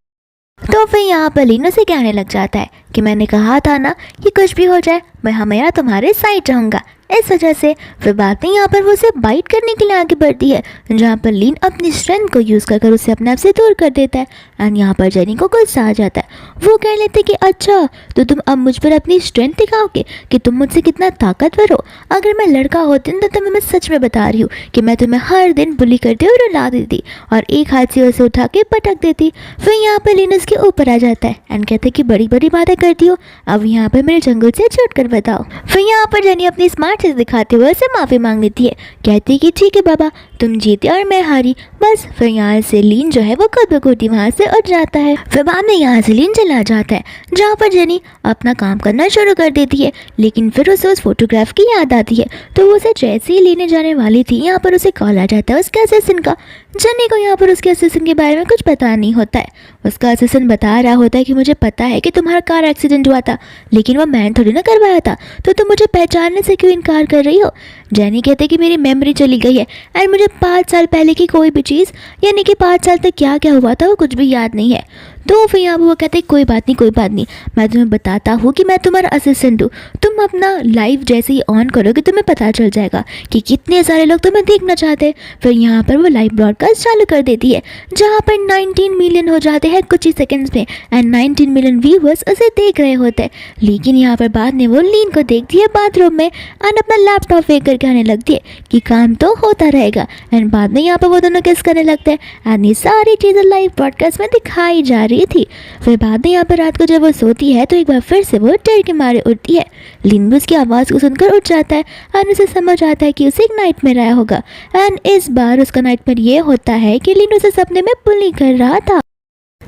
A: तो फिर यहाँ पर लीन उसे कहने लग जाता है कि मैंने कहा था ना कि कुछ भी हो जाए मैं हमेशा तुम्हारे साइड रहूँगा, इस वजह से। फिर बाद में यहाँ पर वो उसे बाइट करने के लिए आगे बढ़ती है जहाँ पर लीन अपनी स्ट्रेंथ को यूज़ कर उसे अपने आप से दूर कर देता है। एंड यहाँ पर जेनी को गुस्सा आ जाता है, वो कह लेते कि अच्छा तो तुम अब मुझ पर अपनी स्ट्रेंथ दिखाओगे कि तुम मुझसे कितना ताकतवर हो। अगर मैं लड़का होती तो तुम्हें मैं सच में बता रही हूँ कि मैं तुम्हें हर दिन बुली करती और रुला देती और एक हाथ से उसे उठा के पटक देती। फिर यहाँ पर लीन उसके ऊपर आ जाता है एंड कहते कि बड़ी बड़ी बातें करती हो, अब यहाँ पर मेरे जंगल से छूट कर बताओ। फिर यहाँ पर जेनी अपनी स्मार्ट चीज़ दिखाते हुए उसे माफ़ी मांग लेती है, कहती कि ठीक है बाबा तुम जीते और मैं हारी, बस। फिर यहाँ से लीन जो है वो खुद ब खुद ही वहाँ से उठ जाता है। फिर बाद में यहाँ से लीन चला जाता है जहाँ पर जेनी अपना काम करना शुरू कर देती है, लेकिन फिर उसे उस फोटोग्राफ की याद आती है। तो वो उसे जैसे ही लेने जाने वाली थी यहाँ पर उसे कॉल आ जाता है उसके असिस्टेंट का। जेनी को यहाँ पर उसके असिस्टेंट के बारे में कुछ पता नहीं होता है। उसका असिस्टेंट बता रहा होता है कि मुझे पता है कि तुम्हारा कार एक्सीडेंट हुआ था, लेकिन वो मैंने थोड़ी ना करवाया था, तो तुम मुझे पहचानने से क्यों इनकार कर रही हो। जेनी कहते कि मेरी मेमोरी चली गई है एंड मुझे 5 साल पहले की कोई भी चीज़, यानी कि 5 साल तक क्या क्या हुआ था वो कुछ भी याद नहीं है। तो फिर यहाँ वो कहते कोई बात नहीं, मैं तुम्हें बताता हूँ कि मैं तुम्हारा असिस्टेंट हूँ, तुम अपना लाइव जैसे ही ऑन करोगे तुम्हें पता चल जाएगा कि कितने सारे लोग तुम्हें देखना चाहते हैं। फिर यहाँ पर वो लाइव ब्रॉडकास्ट चालू कर देती है जहाँ पर 19 मिलियन हो जाते हैं कुछ ही सेकंड्स में एंड 19 मिलियन व्यूवर्स उसे देख रहे होते हैं। लेकिन यहाँ पर बाद में वो लीन को देखती है बाथरूम में एंड अपना लैपटॉप फेंक कर कहने लगती है कि काम तो होता रहेगा। एंड बाद में यहाँ पर वो दोनों किस करने लगते हैं एंड ये सारी चीज़ें लाइव ब्रॉडकास्ट में दिखाई जा रही थी। फिर बाद में यहाँ पर रात को जब वो सोती है तो एक बार फिर से वो डर के मारे उठती है। लीन भी उसकी आवाज़ को सुनकर उठ जाता है एंड उसे समझ आता है कि उसे एक नाइटमेयर आया होगा। एंड इस बार उसका नाइटमेयर ये होता है कि लीन उसे सपने में बुली कर रहा था।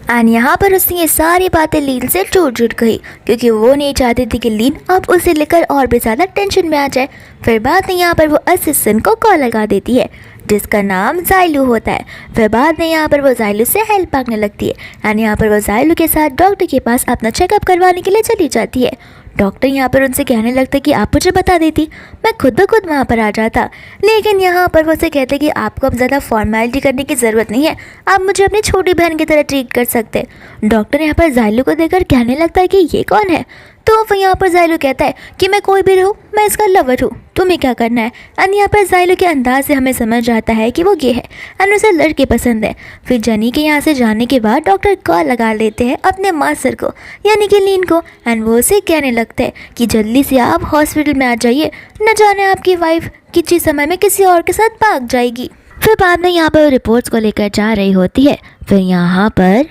A: एंड यहाँ पर उसने ये सारी बातें लीन से झूठ कही क्योंकि वो नहीं चाहती थी कि लीन अब उसे लेकर और भी ज़्यादा टेंशन में आ जाए। फिर बाद में यहाँ पर वो असिस्टेंट को कॉल लगा देती है जिसका नाम जाइलू होता है। फिर बाद में यहाँ पर वो जाइलू से हेल्प मांगने लगती है एंड यहाँ पर वो जाइलू के साथ डॉक्टर के पास अपना चेकअप करवाने के लिए चली जाती है। डॉक्टर यहाँ पर उनसे कहने लगता है कि आप मुझे बता देती मैं खुद ब खुद वहाँ पर आ जाता, लेकिन यहाँ पर वो उसे कहते कि आपको अब ज़्यादा फॉर्मेलिटी करने की ज़रूरत नहीं है, आप मुझे अपनी छोटी बहन की तरह ट्रीट कर सकते हैं। डॉक्टर यहाँ पर जाइलू को देखकर कहने लगता है कि ये कौन है। तो फिर यहाँ पर जाइलो कहता है कि मैं कोई भी रहूँ, मैं इसका लवर हूँ, तुम्हें क्या करना है। एंड यहाँ पर जाइलो के अंदाज से हमें समझ आता है कि वो गे है एंड उसे लड़के पसंद है। फिर जनी के यहाँ से जाने के बाद डॉक्टर कॉल लगा लेते हैं अपने मास्टर को यानी कि लीन को एंड वो उसे कहने लगते हैं कि जल्दी से आप हॉस्पिटल में आ जाइए, न जाने आपकी वाइफ किसी समय में किसी और के साथ भाग जाएगी। फिर बाद में यहाँ पर रिपोर्ट्स को लेकर जा रही होती है। फिर यहाँ पर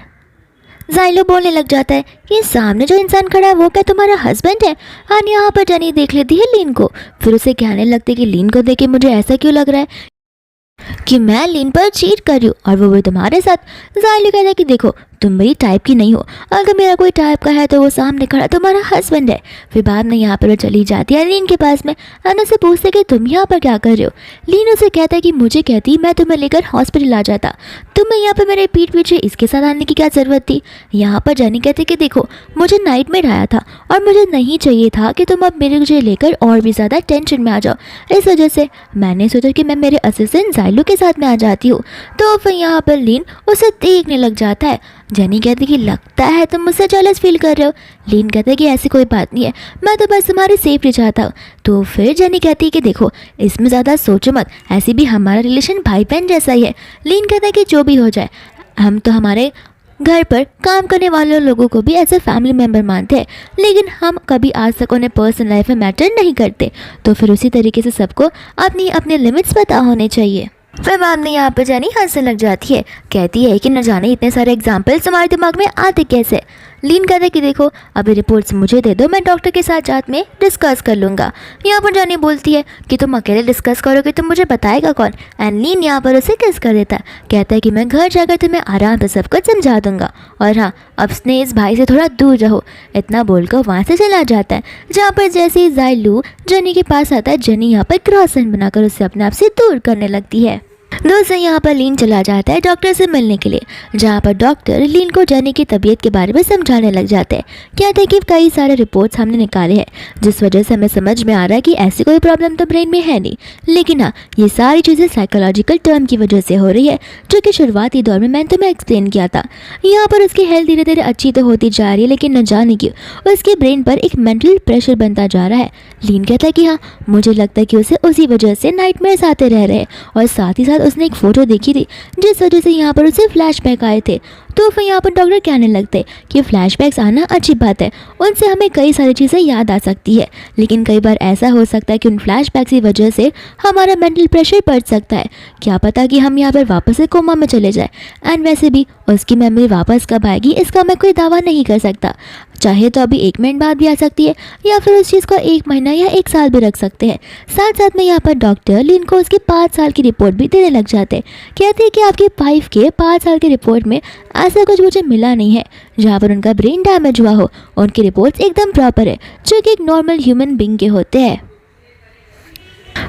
A: जाइलो बोलने लग जाता है कि सामने जो इंसान खड़ा है वो क्या तुम्हारा हस्बैंड है। और यहाँ पर जनी देख लेती है लीन को। फिर उसे कहने लगती है कि लीन को देख के मुझे ऐसा क्यों लग रहा है कि मैं लीन पर चीट कर रही हूँ और वो भी तुम्हारे साथ। जाइलो कहता है कि देखो तुम मेरी टाइप की नहीं हो, अगर मेरा कोई टाइप का है तो वो सामने खड़ा तुम्हारा हस्बैंड है। फिर बाद में यहाँ पर वो चली जाती है लीन के पास में और उसे पूछते कि तुम यहाँ पर क्या कर रहे हो। लीन उसे कहता है कि मुझे कहती मैं तुम्हें लेकर हॉस्पिटल आ जाता, तुम्हें यहाँ पर मेरे पीठ पीछे इसके साथ आने की क्या ज़रूरत थी। यहाँ पर जनी कहती कि देखो मुझे नाइट में आया था और मुझे नहीं चाहिए था कि तुम अब मेरे मुझे लेकर और भी ज़्यादा टेंशन में आ जाओ, इस वजह से मैंने सोचा कि मैं मेरे असिस्टेंट जाइलो के साथ में आ जाती हूँ। तो फिर यहाँ पर लीन उसे देखने लग जाता है। जनी कहती कि लगता है तुम मुझसे जेलस फील कर रहे हो। लीन कहता है कि ऐसी कोई बात नहीं है, मैं तो बस तुम्हारी सेफ्टी चाहता हूँ। तो फिर जनी कहती है कि देखो इसमें ज़्यादा सोचो मत, ऐसे भी हमारा रिलेशन भाई बहन जैसा ही है। लीन कहता है कि जो भी हो जाए, हम तो हमारे घर पर काम करने वाले लोगों को भी एज ए फैमिली मेम्बर मानते हैं, लेकिन हम कभी आज तक उन्हें पर्सनल लाइफ में मैटर नहीं करते। तो फिर उसी तरीके से सबको अपनी अपने लिमिट्स पता होने चाहिए। फिर बाद में यहाँ पर जानी हंसने लग जाती है, कहती है कि न जाने इतने सारे एग्जाम्पल्स तुम्हारे दिमाग में आते कैसे। लीन कहता है कि देखो अभी रिपोर्ट्स मुझे दे दो, मैं डॉक्टर के साथ साथ में डिस्कस कर लूँगा। यहाँ पर जानी बोलती है कि तुम अकेले डिस्कस करोगे तो मुझे बताएगा कौन। एंड लीन यहाँ पर उसे किस कर देता है, कहता है कि मैं घर जाकर तुम्हें आराम से सब कुछ समझा दूंगा, और हाँ अब स्नेह भाई से थोड़ा दूर रहो। इतना बोलकर वहाँ से चला जाता है। जहाँ पर जैसे ही जाइलू जनी के पास आता है, जनी यहाँ पर क्रॉस साइन बनाकर उससे अपने आप से दूर करने लगती है। दोस्तों यहाँ पर लीन चला जाता है डॉक्टर से मिलने के लिए, जहाँ पर डॉक्टर लीन को जनी की तबीयत के बारे में समझाने लग जाते हैं। कहते हैं कि कई सारे रिपोर्ट्स हमने निकाले हैं जिस वजह से हमें समझ में आ रहा है कि ऐसी कोई प्रॉब्लम तो ब्रेन में है नहीं, लेकिन हाँ ये सारी चीज़ें साइकोलॉजिकल टर्म की वजह से हो रही है, जो कि शुरुआती दौर में मैंने तुम्हें एक्सप्लेन किया था। यहाँ पर उसकी हेल्थ धीरे धीरे अच्छी तो होती जा रही है, लेकिन न जाने क्यों उसके ब्रेन पर एक मेंटल प्रेशर बनता जा रहा है। लीन कहता है कि हाँ मुझे लगता है कि उसे उसी वजह से नाइटमेयर्स आते रह रहे हैं, और साथ ही साथ उसने एक फ़ोटो देखी थी जिस वजह से यहाँ पर उसे फ्लैशबैक आए थे। तो फिर यहाँ पर डॉक्टर कहने लगते कि फ्लैशबैक्स आना अच्छी बात है, उनसे हमें कई सारी चीज़ें याद आ सकती है, लेकिन कई बार ऐसा हो सकता है कि उन फ्लैशबैक्स की वजह से हमारा मेंटल प्रेशर बढ़ सकता है। क्या पता कि हम यहाँ पर वापस से कोमा में चले जाए। एंड वैसे भी उसकी मेमोरी वापस कब आएगी इसका मैं कोई दावा नहीं कर सकता, चाहे तो अभी 1 मिनट बाद भी आ सकती है, या फिर उस चीज़ को 1 महीना या 1 साल भी रख सकते हैं। साथ साथ में यहाँ पर डॉक्टर लीन को उसकी 5 साल की रिपोर्ट भी देने लग जाते हैं। कहते हैं कि आपकी वाइफ के 5 साल की रिपोर्ट में ऐसा कुछ मुझे मिला नहीं है जहाँ पर उनका ब्रेन डैमेज हुआ हो। उनकी रिपोर्ट्स एकदम प्रॉपर है, जो कि एक नॉर्मल ह्यूमन बीइंग के होते हैं।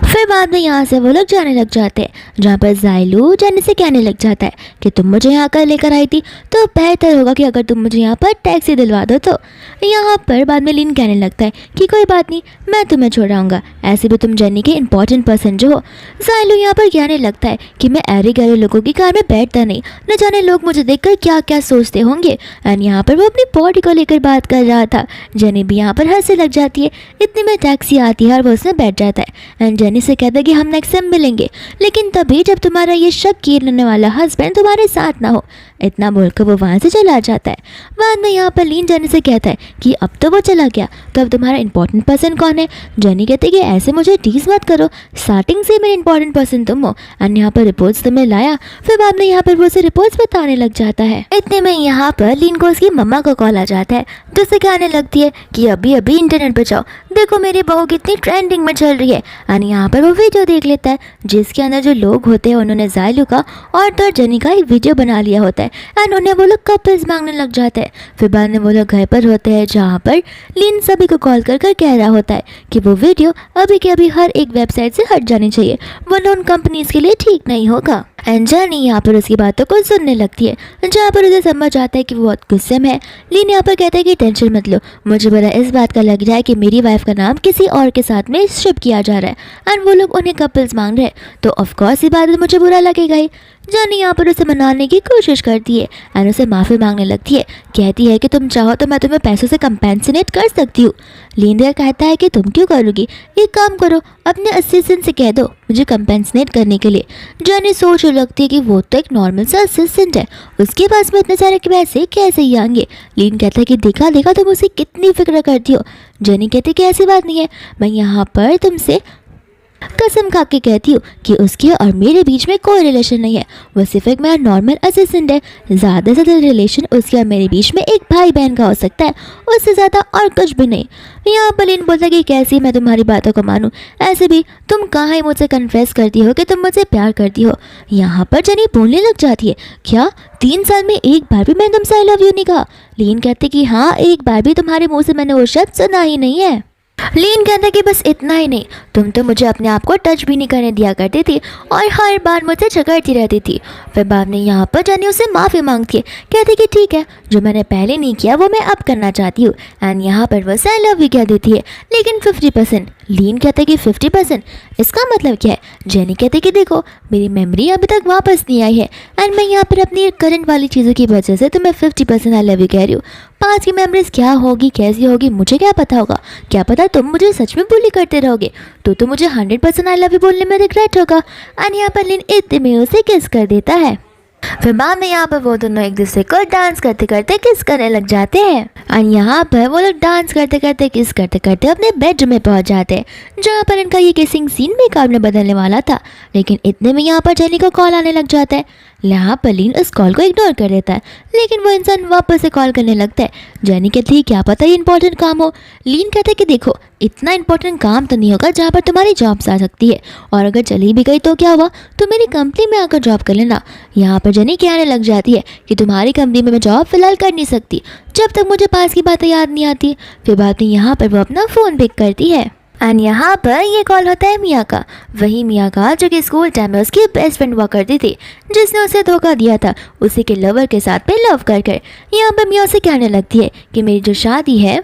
A: फिर बाद में यहाँ से वो लोग जाने लग जाते हैं, जहाँ पर जाइलू जनी से कहने लग जाता है कि तुम मुझे यहाँ कर लेकर आई थी, तो बेहतर होगा कि अगर तुम मुझे यहाँ पर टैक्सी दिलवा दो। तो यहाँ पर बाद में लीन कहने लगता है कि कोई बात नहीं, मैं तुम्हें छोड़ आऊँगा, ऐसे भी तुम जनी के इंपॉर्टेंट पर्सन जो हो। जाइलू यहाँ पर कहने लगता है कि मैं ऐरे गहरे लोगों की कार में बैठता नहीं, न जाने लोग मुझे देखकर क्या क्या सोचते होंगे। एंड यहाँ पर वो अपनी बॉडी को लेकर बात कर रहा था। जनी भी यहाँ पर हंसने लग जाती है। इतने में टैक्सी आती है और वो उसमें बैठ जाता है। एंड जनी से कहता है कि हम नेक्स्ट टाइम मिलेंगे, लेकिन तभी जब तुम्हारा ये शक करने वाला हस्बैंड तुम्हारे साथ ना हो। इतना बोलकर वो वहाँ से चला जाता है। बाद में यहाँ पर लीन जनी से कहता है कि अब तो वो चला गया, तो अब तुम्हारा इंपॉर्टेंट पर्सन कौन है। जनी कहती है कि ऐसे मुझे टीज मत करो, स्टार्टिंग से मेरे इंपॉर्टेंट पर्सन तुम हो। एंड यहाँ पर रिपोर्ट्स तुम्हें लाया। फिर बाद में यहाँ पर वो उसे रिपोर्ट्स बताने लग जाता है। इतने में यहाँ पर लीन को उसकी मम्मा का कॉल आ जाता है, तो उसे कहने लगती है कि अभी अभी इंटरनेट पे जाओ, देखो मेरी बहू कितनी ट्रेंडिंग में चल रही है। एंड यहाँ पर वो वीडियो देख लेता है जिसके अंदर जो लोग होते हैं उन्होंने जाइलू का और तो जनी का एक वीडियो बना लिया होता है। एंड उन्हें वो लोग कपल्स मांगने लग जाते हैं। फिर बाद में वो लोग घर पर होते हैं, जहाँ पर लीन सभी को कॉल कर कह रहा होता है कि वो वीडियो अभी के अभी हर एक वेबसाइट से हट जानी चाहिए, वरना उन कंपनीज के लिए ठीक नहीं होगा। एंड जनी यहाँ पर उसकी बातों को सुनने लगती है, जहाँ पर उसे समझ आता है कि वो बहुत गुस्से में है। लीन यहाँ पर कहता है कि टेंशन मत लो, मुझे बुरा इस बात का लग रहा है कि मेरी वाइफ का नाम किसी और के साथ में शिप किया जा रहा है, एंड वो लोग उन्हें कपल्स मांग रहे हैं, तो ऑफकोर्स ये बात मुझे बुरा लगेगा ही। जानी यहाँ पर उसे मनाने की कोशिश करती है एंड उसे माफ़ी मांगने लगती है। कहती है कि तुम चाहो तो मैं तुम्हें पैसों से कंपेंसेट कर सकती हूँ। लीन कहता है कि तुम क्यों करोगी, एक काम करो अपने असिस्टेंट से कह दो मुझे कंपेंसेट करने के लिए। जानी सोचने लगती है कि वो तो एक नॉर्मल सा असिस्टेंट है, उसके पास में इतने सारे पैसे कैसे ही आएंगे। लीन कहता है कि देखा देखा तुम उसे कितनी फिक्र करती हो। जानी कहती है कि ऐसी बात नहीं है, मैं यहाँ पर तुमसे कसम खा के कहती हूँ कि उसके और मेरे बीच में कोई रिलेशन नहीं है, वो सिर्फ एक मेरा नॉर्मल असिस्टेंट है। ज़्यादा से ज़्यादा रिलेशन उसके और मेरे बीच में एक भाई बहन का हो सकता है, उससे ज़्यादा और कुछ भी नहीं। यहाँ पर लीन बोलता है कि कैसी मैं तुम्हारी बातों को मानूं, ऐसे भी तुम कहाँ ही मुझसे कन्फेस करती हो कि तुम मुझसे प्यार करती हो। यहाँ पर जनी बोलने लग जाती है, क्या 3 साल में एक बार भी मैंने तुमसे आई लव यू नहीं कहा? लीन कहते कि हाँ, एक बार भी तुम्हारे मुँह से मैंने वो शब्द सुना ही नहीं है। लीन कहता है कि बस इतना ही नहीं, तुम तो मुझे अपने आप को टच भी नहीं करने दिया करती थी और हर बार मुझसे झगड़ती रहती थी। फिर बाद में यहाँ पर जानी उसे माफ़ी मांगती है, कहती कि ठीक है जो मैंने पहले नहीं किया वो मैं अब करना चाहती हूँ। एंड यहाँ पर वो आई लव यू कह देती है, लेकिन 50%। लीन कहता है कि 50%, इसका मतलब क्या है? जेनी कहते कि देखो मेरी मेमोरी अभी तक वापस नहीं आई है एंड मैं यहाँ पर अपनी करंट वाली चीज़ों की वजह से तुम्हें 50% आई लव यू कह रही हूँ। पास की मेमोरीज क्या होगी कैसी होगी मुझे क्या पता होगा, क्या पता तुम मुझे सच में बुली करते रहोगे तो मुझे 100% आई लव यू बोलने में रिग्रेट होगा। एंड यहाँ पर लीन इतने में उसे किस कर देता है। फिर बाद में यहाँ पर वो दोनों एक दूसरे को डांस करते करते किस करने लग जाते हैं और यहाँ पर वो लोग डांस करते करते किस करते करते अपने बेडरूम में पहुँच जाते हैं, जहाँ पर इनका ये किसिंग सीन मेकअप में बदलने वाला था। लेकिन इतने में यहाँ पर जेनी को कॉल आने लग जाता है। यहाँ पर लीन उस कॉल को इग्नोर कर देता है, लेकिन वो इंसान वापस से कॉल करने लगता है। जेनी कहती है क्या पता ये इंपॉर्टेंट काम हो। लीन कहता है कि देखो इतना इंपॉर्टेंट काम तो नहीं होगा जहाँ पर तुम्हारी जॉब जा सकती है, और अगर चली भी गई तो क्या हुआ, तो मेरी कंपनी में आकर जॉब कर लेना। यहाँ पर जेनी कहने लग जाती है कि तुम्हारी कंपनी में मैं जॉब फिलहाल कर नहीं सकती जब तक मुझे पास की बातें याद नहीं आती। फिर बाद में यहाँ पर वो अपना फ़ोन पिक करती है एंड यहाँ पर ये कॉल होता है मिया का, वही मिया का जो कि स्कूल टाइम में उसकी बेस्ट फ्रेंड हुआ करती थी, जिसने उसे धोखा दिया था उसी के लवर के साथ पे लव कर कर। यहाँ पर मिया उसे कहने लगती है कि मेरी जो शादी है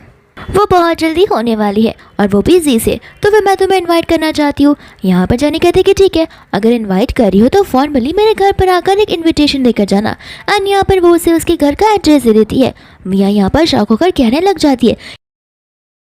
A: वो बहुत जल्दी होने वाली है और वो भी जी से, तो फिर मैं तुम्हें इनवाइट करना चाहती हूँ। यहाँ पर जानी कहती कि ठीक है अगर इनवाइट कर रही हो तो फॉर्मली मेरे घर पर आकर एक इनविटेशन देकर जाना। एंड यहाँ पर वो उसे उसके घर का एड्रेस दे देती है। मिया यहाँ पर शौक होकर कहने लग जाती है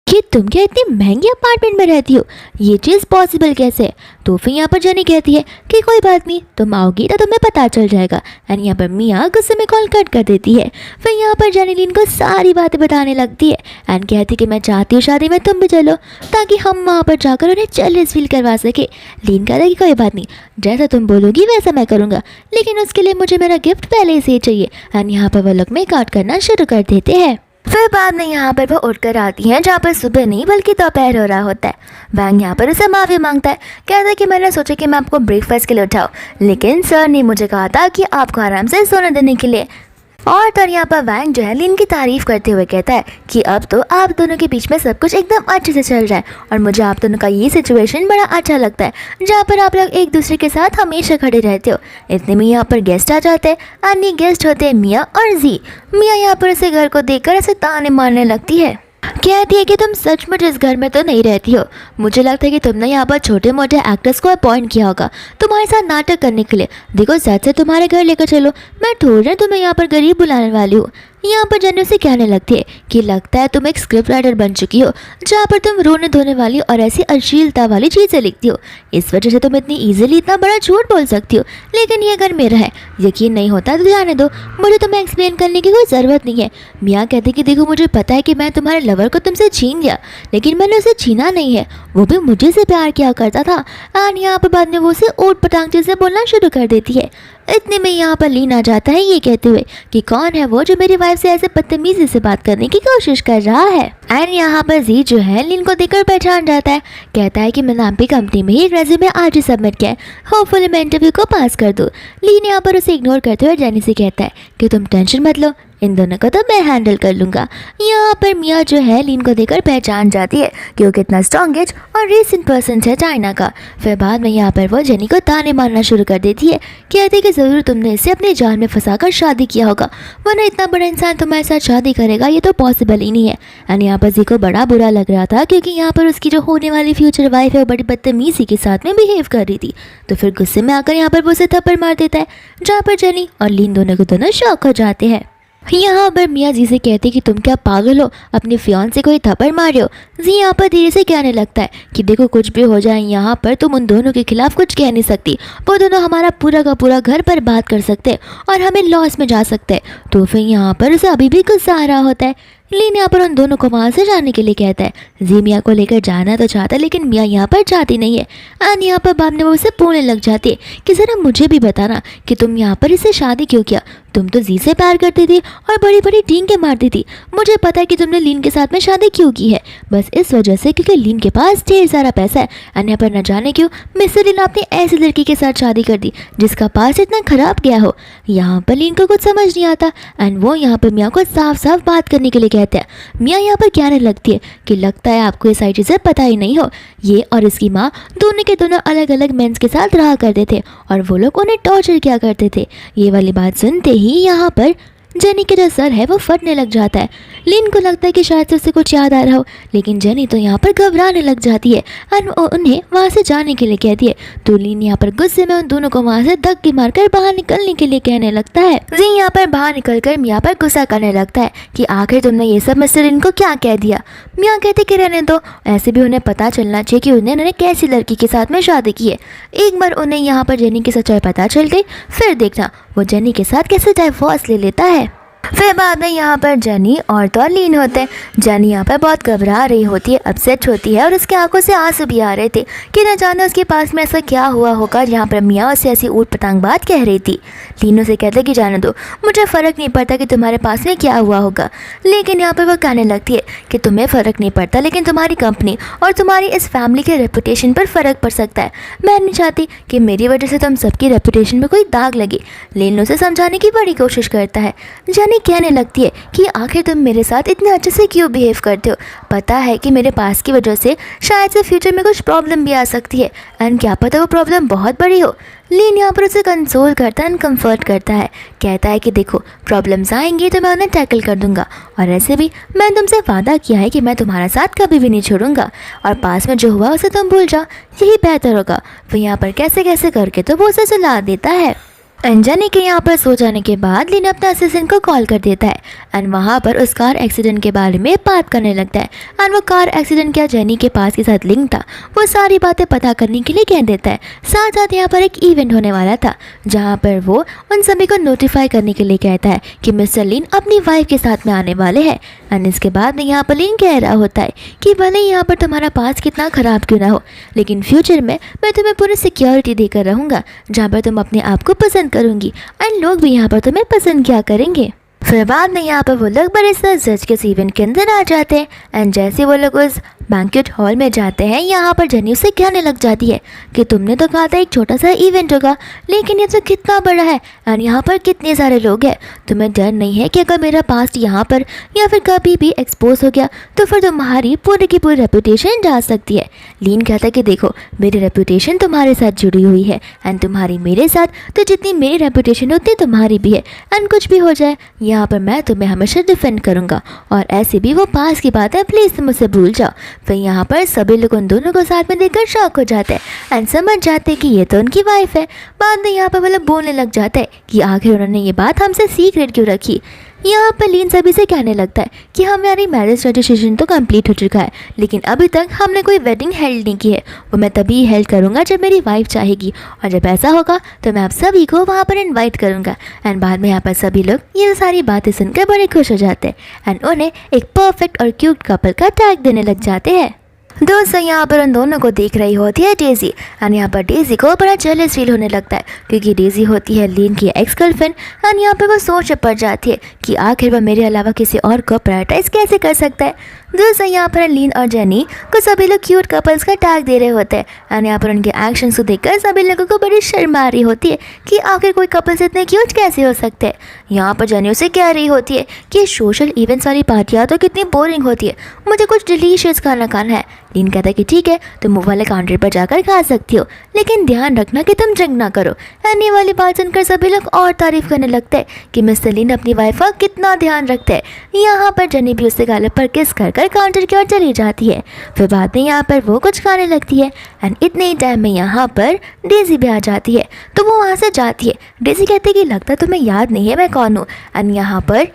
A: कि तुम क्या इतनी महंगी अपार्टमेंट में रहती हो, ये चीज़ पॉसिबल कैसे है? तो फिर यहाँ पर जानी कहती है कि कोई बात नहीं तुम आओगी तो तुम्हें पता चल जाएगा। एंड यहाँ पर मिया गुस्से में कॉल कट कर देती है। फिर यहाँ पर जानी लीन को सारी बातें बताने लगती है एंड कहती कि मैं चाहती हूँ शादी में तुम भी चलो ताकि हम वहाँ पर जाकर उन्हें जेलस फील करवा सके। लीन कहता है कि कोई बात नहीं, जैसा तुम बोलोगी वैसा मैं करूँगा, लेकिन उसके लिए मुझे मेरा गिफ्ट पहले से ही चाहिए। एंड यहाँ पर वो लोग मेकआउट करना शुरू कर देते हैं। फिर बाद में यहाँ पर वो उठकर आती हैं जहाँ पर सुबह नहीं बल्कि दोपहर हो रहा होता है। वैंग यहाँ पर उसे माफ़ी मांगता है, कहता है कि मैंने सोचा कि मैं आपको ब्रेकफास्ट के लिए उठाऊँ, लेकिन सर ने मुझे कहा था कि आपको आराम से सोने देने के लिए। और तो यहाँ पर वैंग जो है लीन की तारीफ करते हुए कहता है कि अब तो आप दोनों के बीच में सब कुछ एकदम अच्छे से चल रहा है और मुझे आप दोनों का ये सिचुएशन बड़ा अच्छा लगता है जहाँ पर आप लोग एक दूसरे के साथ हमेशा खड़े रहते हो। इतने में यहाँ पर गेस्ट आ जाते हैं। अन्य गेस्ट होते हैं मिया और जी। मिया यहाँ पर उसे घर को देखकर ऐसे ताने मारने लगती है, कहती है कि तुम सचमुच इस घर में तो नहीं रहती हो, मुझे लगता है कि तुमने यहाँ पर छोटे मोटे एक्टर्स को अपॉइंट किया होगा तुम्हारे साथ नाटक करने के लिए। देखो सच से तुम्हारे घर लेकर चलो, मैं थोड़ी तुम्हें यहाँ पर गरीब बुलाने वाली हूँ। यहाँ पर जन्नू से कहने लगती है कि लगता है तुम एक स्क्रिप्ट राइटर बन चुकी हो जहाँ पर तुम रोने धोने वाली और ऐसी अश्लीलता वाली चीज़ें लिखती हो, इस वजह से तुम इतनी ईजिली इतना बड़ा झूठ बोल सकती हो। लेकिन ये घर मेरा है, यकीन नहीं होता तो जाने दो, मुझे तुम्हें एक्सप्लेन करने की कोई ज़रूरत नहीं है। मियाँ कहते कि देखो मुझे पता है कि मैं तुम्हारे लवर को तुमसे छीन लिया, लेकिन मैंने उसे छीना नहीं है, वो भी मुझे से प्यार किया करता था। एंड यहाँ पर बाद में वो उसे ऊट पटांग चीज़ें बोलना शुरू कर देती है। इतने में यहाँ पर लीन आ जाता है ये कहते हुए कि कौन है वो जो मेरी वाइफ से ऐसे बदतमीजी से बात करने की कोशिश कर रहा है। एंड यहाँ पर जी जो है लीन को देखकर पहचान जाता है, कहता है कि मैंने आपकी कंपनी में ही रेज्यूमे आज ही सबमिट किया है, होपफुली मैं इंटरव्यू को पास कर दूँ। लीन यहाँ पर उसे इग्नोर करते हुए जेनी से कहता है कि तुम टेंशन मत लो, इन दोनों को तो मैं हैंडल कर लूँगा। यहाँ पर मिया जो है लीन को देखकर पहचान जाती है कि वो कितना स्ट्रॉन्ग एज और रीसेंट पर्सन है चाइना का। फिर बाद में यहाँ पर वो जेनी को ताने मारना शुरू कर देती है, कहती है कि ज़रूर तुमने इसे अपने जाल में फंसाकर शादी किया होगा, वरना इतना बड़ा इंसान तुम्हारे साथ शादी करेगा ये तो पॉसिबल ही नहीं है। एंड यहाँ पर जी को बड़ा बुरा लग रहा था क्योंकि यहाँ पर उसकी जो होने वाली फ्यूचर वाइफ है वो बड़ी बदतमीजी के साथ में बिहेव कर रही थी। तो फिर गुस्से में आकर यहाँ पर वो उसे थप्पड़ मार देता है, जहाँ पर जेनी और लीन दोनों को दोनों शॉक हो जाते हैं। यहाँ पर मियाँ जी से कहते कि तुम क्या पागल हो, अपनी फियांसे को ही थप्पड़ मार रहे हो। जी यहाँ पर धीरे से कहने लगता है कि देखो कुछ भी हो जाए यहाँ पर तुम उन दोनों के खिलाफ कुछ कह नहीं सकती, वो दोनों हमारा पूरा का पूरा घर पर बात कर सकते हैं और हमें लॉस में जा सकते हैं। तो फिर यहाँ पर उसे अभी भी गुस्सा आ रहा होता है। लीन यहाँ पर उन दोनों को वहाँ से जाने के लिए कहता है। जी मियाँ को लेकर जाना तो चाहता है लेकिन मियाँ यहाँ पर जाती नहीं है। एंड यहाँ पर बाद में वो उसे बोलने लग जाती है कि ज़रा मुझे भी बताना कि तुम यहाँ पर इससे शादी क्यों किया। तुम तो जी से प्यार करती थी और बड़ी बड़ी डींगे मारती थी। मुझे पता है कि तुमने लीन के साथ में शादी क्यों की है, बस इस वजह से क्योंकि लीन के पास ढेर सारा पैसा है। एंड यहाँ पर न जाने क्यों मिस्टर लीन आपने ऐसी लड़की के साथ शादी कर दी जिसका पास इतना खराब गया हो। यहाँ पर लीन को कुछ समझ नहीं आता एंड वो यहाँ पर मियाँ को साफ साफ बात करने के लिए कहते हैं। मियाँ यहाँ पर कहने लगती है कि लगता है आपको ये सारी चीज़ें पता ही नहीं हो, ये और इसकी माँ दोनों के दोनों अलग अलग मेंस के साथ रहा करते थे और वो लोग उन्हें टॉर्चर किया करते थे। ये वाली बात सुनते ही यहाँ पर जेनी के जो सर है वो फटने लग जाता है। लीन को लगता है कि शायद से उसे कुछ याद आ रहा हो, लेकिन जेनी तो यहाँ पर घबराने लग जाती है और उन्हें वहाँ से जाने के लिए कहती है। तो लीन यहाँ पर गुस्से में उन दोनों को वहाँ से धक्के मारकर बाहर निकलने के लिए कहने लगता है। जी यहाँ पर बाहर निकलकर मियाँ पर गुस्सा करने लगता है कि आखिर तुमने ये सब मिस्टर लीन को क्या कह दिया। मियाँ कहते कि रहने दो, ऐसे भी उन्हें पता चलना चाहिए कि उन्होंने कैसी लड़की के साथ में शादी की है। एक बार उन्हें यहाँ पर जेनी की सच्चाई पता चल गई, फिर देखना वो जेनी के साथ कैसे डाइवोर्स ले लेता है। फिर बाद में यहाँ पर जेनी और तो लीन होते हैं। जेनी यहाँ पर बहुत घबरा रही होती है, अपसेट होती है और उसकी आंखों से आंसू भी आ रहे थे कि न जाने उसके पास में ऐसा क्या हुआ होगा जहाँ पर मियाँ उसे ऐसी ऊट पटांग बात कह रही थी। लीन उसे कहते कि जाने दो, मुझे फ़र्क नहीं पड़ता कि तुम्हारे पास में क्या हुआ होगा। लेकिन यहाँ पर वो कहने लगती है कि तुम्हें फ़र्क नहीं पड़ता लेकिन तुम्हारी कंपनी और तुम्हारी इस फैमिली के रेपुटेशन पर फ़र्क पड़ सकता है। मैं नहीं चाहती कि मेरी वजह से तुम सबकी रेपुटेशन में कोई दाग लगे। लीन उसे समझाने की बड़ी कोशिश करता है। जेनी कहने लगती है कि आखिर तुम मेरे साथ इतने अच्छे से क्यों बिहेव करते हो। पता है कि मेरे पास की वजह से शायद से फ्यूचर में कुछ प्रॉब्लम भी आ सकती है एंड क्या पता वो प्रॉब्लम बहुत बड़ी हो। लीन यहाँ पर उसे कंसोल करता है एंड कंफर्ट करता है, कहता है कि देखो प्रॉब्लम्स आएंगी तो मैं उन्हें टैकल कर दूंगा और ऐसे भी मैंने तुमसे वादा किया है कि मैं तुम्हारा साथ कभी भी नहीं छोड़ूंगा और पास में जो हुआ उसे तुम भूल जाओ, यही बेहतर होगा। फिर यहाँ पर कैसे कैसे करके तो वो उसे सुला देता है। जेनी के यहाँ पर सो जाने के बाद लीन अपना असिस्टेंट को कॉल कर देता है एंड वहाँ पर उस कार एक्सीडेंट के बारे में बात करने लगता है एंड वो कार एक्सीडेंट क्या जेनी के पास के साथ लिंक था वो सारी बातें पता करने के लिए कह देता है। साथ साथ यहाँ पर एक इवेंट होने वाला था जहाँ पर वो उन सभी को नोटिफाई करने के लिए कहता है कि मिस्टर लीन अपनी वाइफ के साथ में आने वाले हैं। एंड इसके बाद में यहाँ पर लीन कह रहा होता है कि भले यहाँ पर तुम्हारा पास कितना ख़राब क्यों ना हो लेकिन फ्यूचर में मैं तुम्हें पूरी सिक्योरिटी देकर रहूँगा जहाँ पर तुम अपने आप को पसंद करूँगी एंड लोग भी यहाँ पर तुम्हें पसंद किया करेंगे। फिर बाद में यहाँ पर वो लोग बड़े सर जज के इवेंट के अंदर आ जाते हैं एंड जैसे वो लोग उस बैंक्वेट हॉल में जाते हैं यहाँ पर जेनी उसे कहने लग जाती है कि तुमने तो कहा था एक छोटा सा इवेंट होगा लेकिन ये तो कितना बड़ा है और यहाँ पर कितने सारे लोग हैं। तुम्हें डर नहीं है कि अगर मेरा पास्ट यहाँ पर या फिर कभी भी एक्सपोज हो गया तो फिर तुम्हारी पूरी की पूरी रेपुटेशन जा सकती है। लीन कहता है कि देखो मेरी रेपुटेशन तुम्हारे साथ जुड़ी हुई है एंड तुम्हारी मेरे साथ, तो जितनी मेरी रेपुटेशन उतनी तुम्हारी भी है एंड कुछ भी हो जाए यहाँ पर मैं तुम्हें हमेशा डिफेंड करूँगा और ऐसे भी वो पास की बात है, प्लीज़ तुम मुझसे भूल जाओ। फिर यहाँ पर सभी लोग उन दोनों को साथ में देखकर शॉक हो जाते हैं एंड समझ जाते हैं कि ये तो उनकी वाइफ है। बाद में यहाँ पर वो लोग बोलने लग जाते हैं कि आखिर उन्होंने ये बात हमसे सीक्रेट क्यों रखी। यहाँ पर लीन सभी से कहने लगता है कि हमारी मैरिज रजिस्ट्रेशन तो कंप्लीट हो चुका है लेकिन अभी तक हमने कोई वेडिंग हेल्ड नहीं की है, वो मैं तभी हेल्ड करूँगा जब मेरी वाइफ चाहेगी और जब ऐसा होगा तो मैं आप सभी को वहाँ पर इनवाइट करूँगा। एंड बाद में यहाँ पर सभी लोग ये सारी बातें सुनकर बड़े खुश हो जाते हैं एंड उन्हें एक परफेक्ट और क्यूट कपल का टैग देने लग जाते हैं। दोस्तों यहाँ पर उन दोनों को देख रही होती है डेजी एंड यहाँ पर डेजी को बड़ा जेलस फील होने लगता है क्योंकि डेजी होती है लीन की एक्स गर्लफ्रेंड एंड यहाँ पर वो सोच पड़ जाती है कि आखिर वह मेरे अलावा किसी और को प्रायोरिटाइज कैसे कर सकता है। दोस्तों यहाँ पर लीन और जेनी को सभी लोग क्यूट कपल्स का टैग दे रहे होते हैं एंड यहाँ पर उनके एक्शंस को देखकर सभी लोगों को बड़ी शर्म आ रही होती है कि आखिर कोई कपल्स इतने क्यूट कैसे हो सकते हैं। यहाँ पर जेनी उसे कह रही होती है कि सोशल इवेंट्स वाली पार्टियाँ तो कितनी बोरिंग होती है, मुझे कुछ डिलीशियस खाना खाना है। लीन कहता है कि ठीक है, तुम मुँह वाले काउंटर पर जाकर खा सकती हो, लेकिन ध्यान रखना कि तुम ड्रिंक ना करो। एंड ये वाली बात सुनकर सभी लोग और तारीफ करने लगते हैं कि मिस्टर लीन अपनी वाइफ का कितना ध्यान रखते हैं। यहाँ पर जेनी भी उससे गाले पर किस कर काउंटर की ओर चली जाती है। फिर बाद में यहाँ पर वो कुछ खाने लगती है एंड इतने ही टाइम में यहाँ पर डेजी भी आ जाती है, तो वो वहाँ से जाती है। डेजी कहती है कि लगता तुम्हें याद नहीं है मैं कौन हूँ। एंड यहाँ पर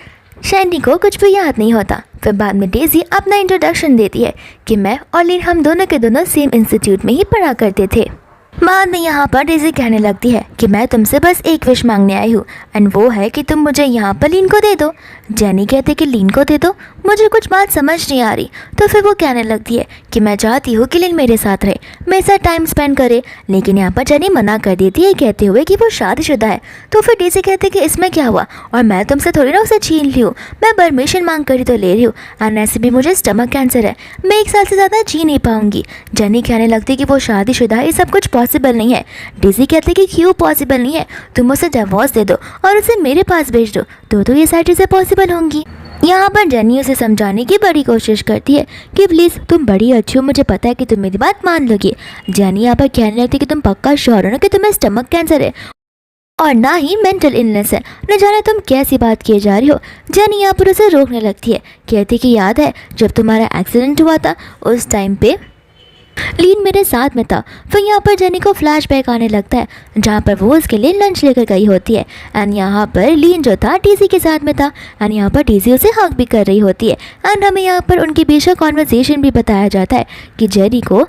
A: शैंडी को कुछ भी याद नहीं होता। फिर बाद में डेजी अपना इंट्रोडक्शन देती है कि मैं और लीन हम दोनों के दोनों सेम इंस्टीट्यूट में ही पढ़ा करते थे। बाद में यहाँ पर डेजी कहने लगती है कि मैं तुमसे बस एक विश मांगने आई हूँ एंड वो है कि तुम मुझे यहाँ पर लीन को दे दो। जेनी कहते कि लीन को दे दो, मुझे कुछ बात समझ नहीं आ रही। तो फिर वो कहने लगती है कि मैं चाहती हूँ कि लीन मेरे साथ रहे, मेरे साथ टाइम स्पेंड करे, लेकिन यहाँ पर जेनी मना कर देती है कहते हुए कि वो शादीशुदा है। तो फिर डेजी कहते कि इसमें क्या हुआ और मैं तुमसे थोड़ी ना उसे छीन ली हूँ, मैं परमिशन मांग कर ही तो ले रही हूँ एंड ऐसे भी मुझे स्टमक कैंसर है, मैं 1 साल से ज़्यादा जी नहीं पाऊंगी। जेनी कहने लगती कि वो शादीशुदा है, ये सब कुछ पॉसिबल नहीं है। डेजी कहते कि क्यों पॉसिबल नहीं है, तुम उसे डिवोर्स दे दो और उसे मेरे पास भेज दो तो ये सारी चीज़ें पॉसिबल होंगी। यहाँ पर जेनी उसे समझाने की बड़ी कोशिश करती है कि प्लीज़ तुम बड़ी अच्छी हो, मुझे पता है कि तुम मेरी बात मान लोगी। जेनी यहाँ पर कहने लगती कि तुम पक्का श्योर हो ना कि तुम्हें स्टमक कैंसर है और ना ही मेंटल इलनेस है, न जाने तुम कैसी बात किए जा रही हो। जेनी यहाँ पर उसे रोकने लगती है, कहती कि याद है जब तुम्हारा एक्सीडेंट हुआ था उस टाइम पे लीन मेरे साथ में था। फिर यहाँ पर जेनी को फ्लैशबैक आने लगता है जहाँ पर वो उसके लिए लंच लेकर गई होती है एंड यहाँ पर लीन जो था डेजी के साथ में था एंड यहाँ पर डेजी उसे हक भी कर रही होती है एंड हमें यहाँ पर उनके बीच का कॉन्वर्सेशन भी बताया जाता है कि जेनी को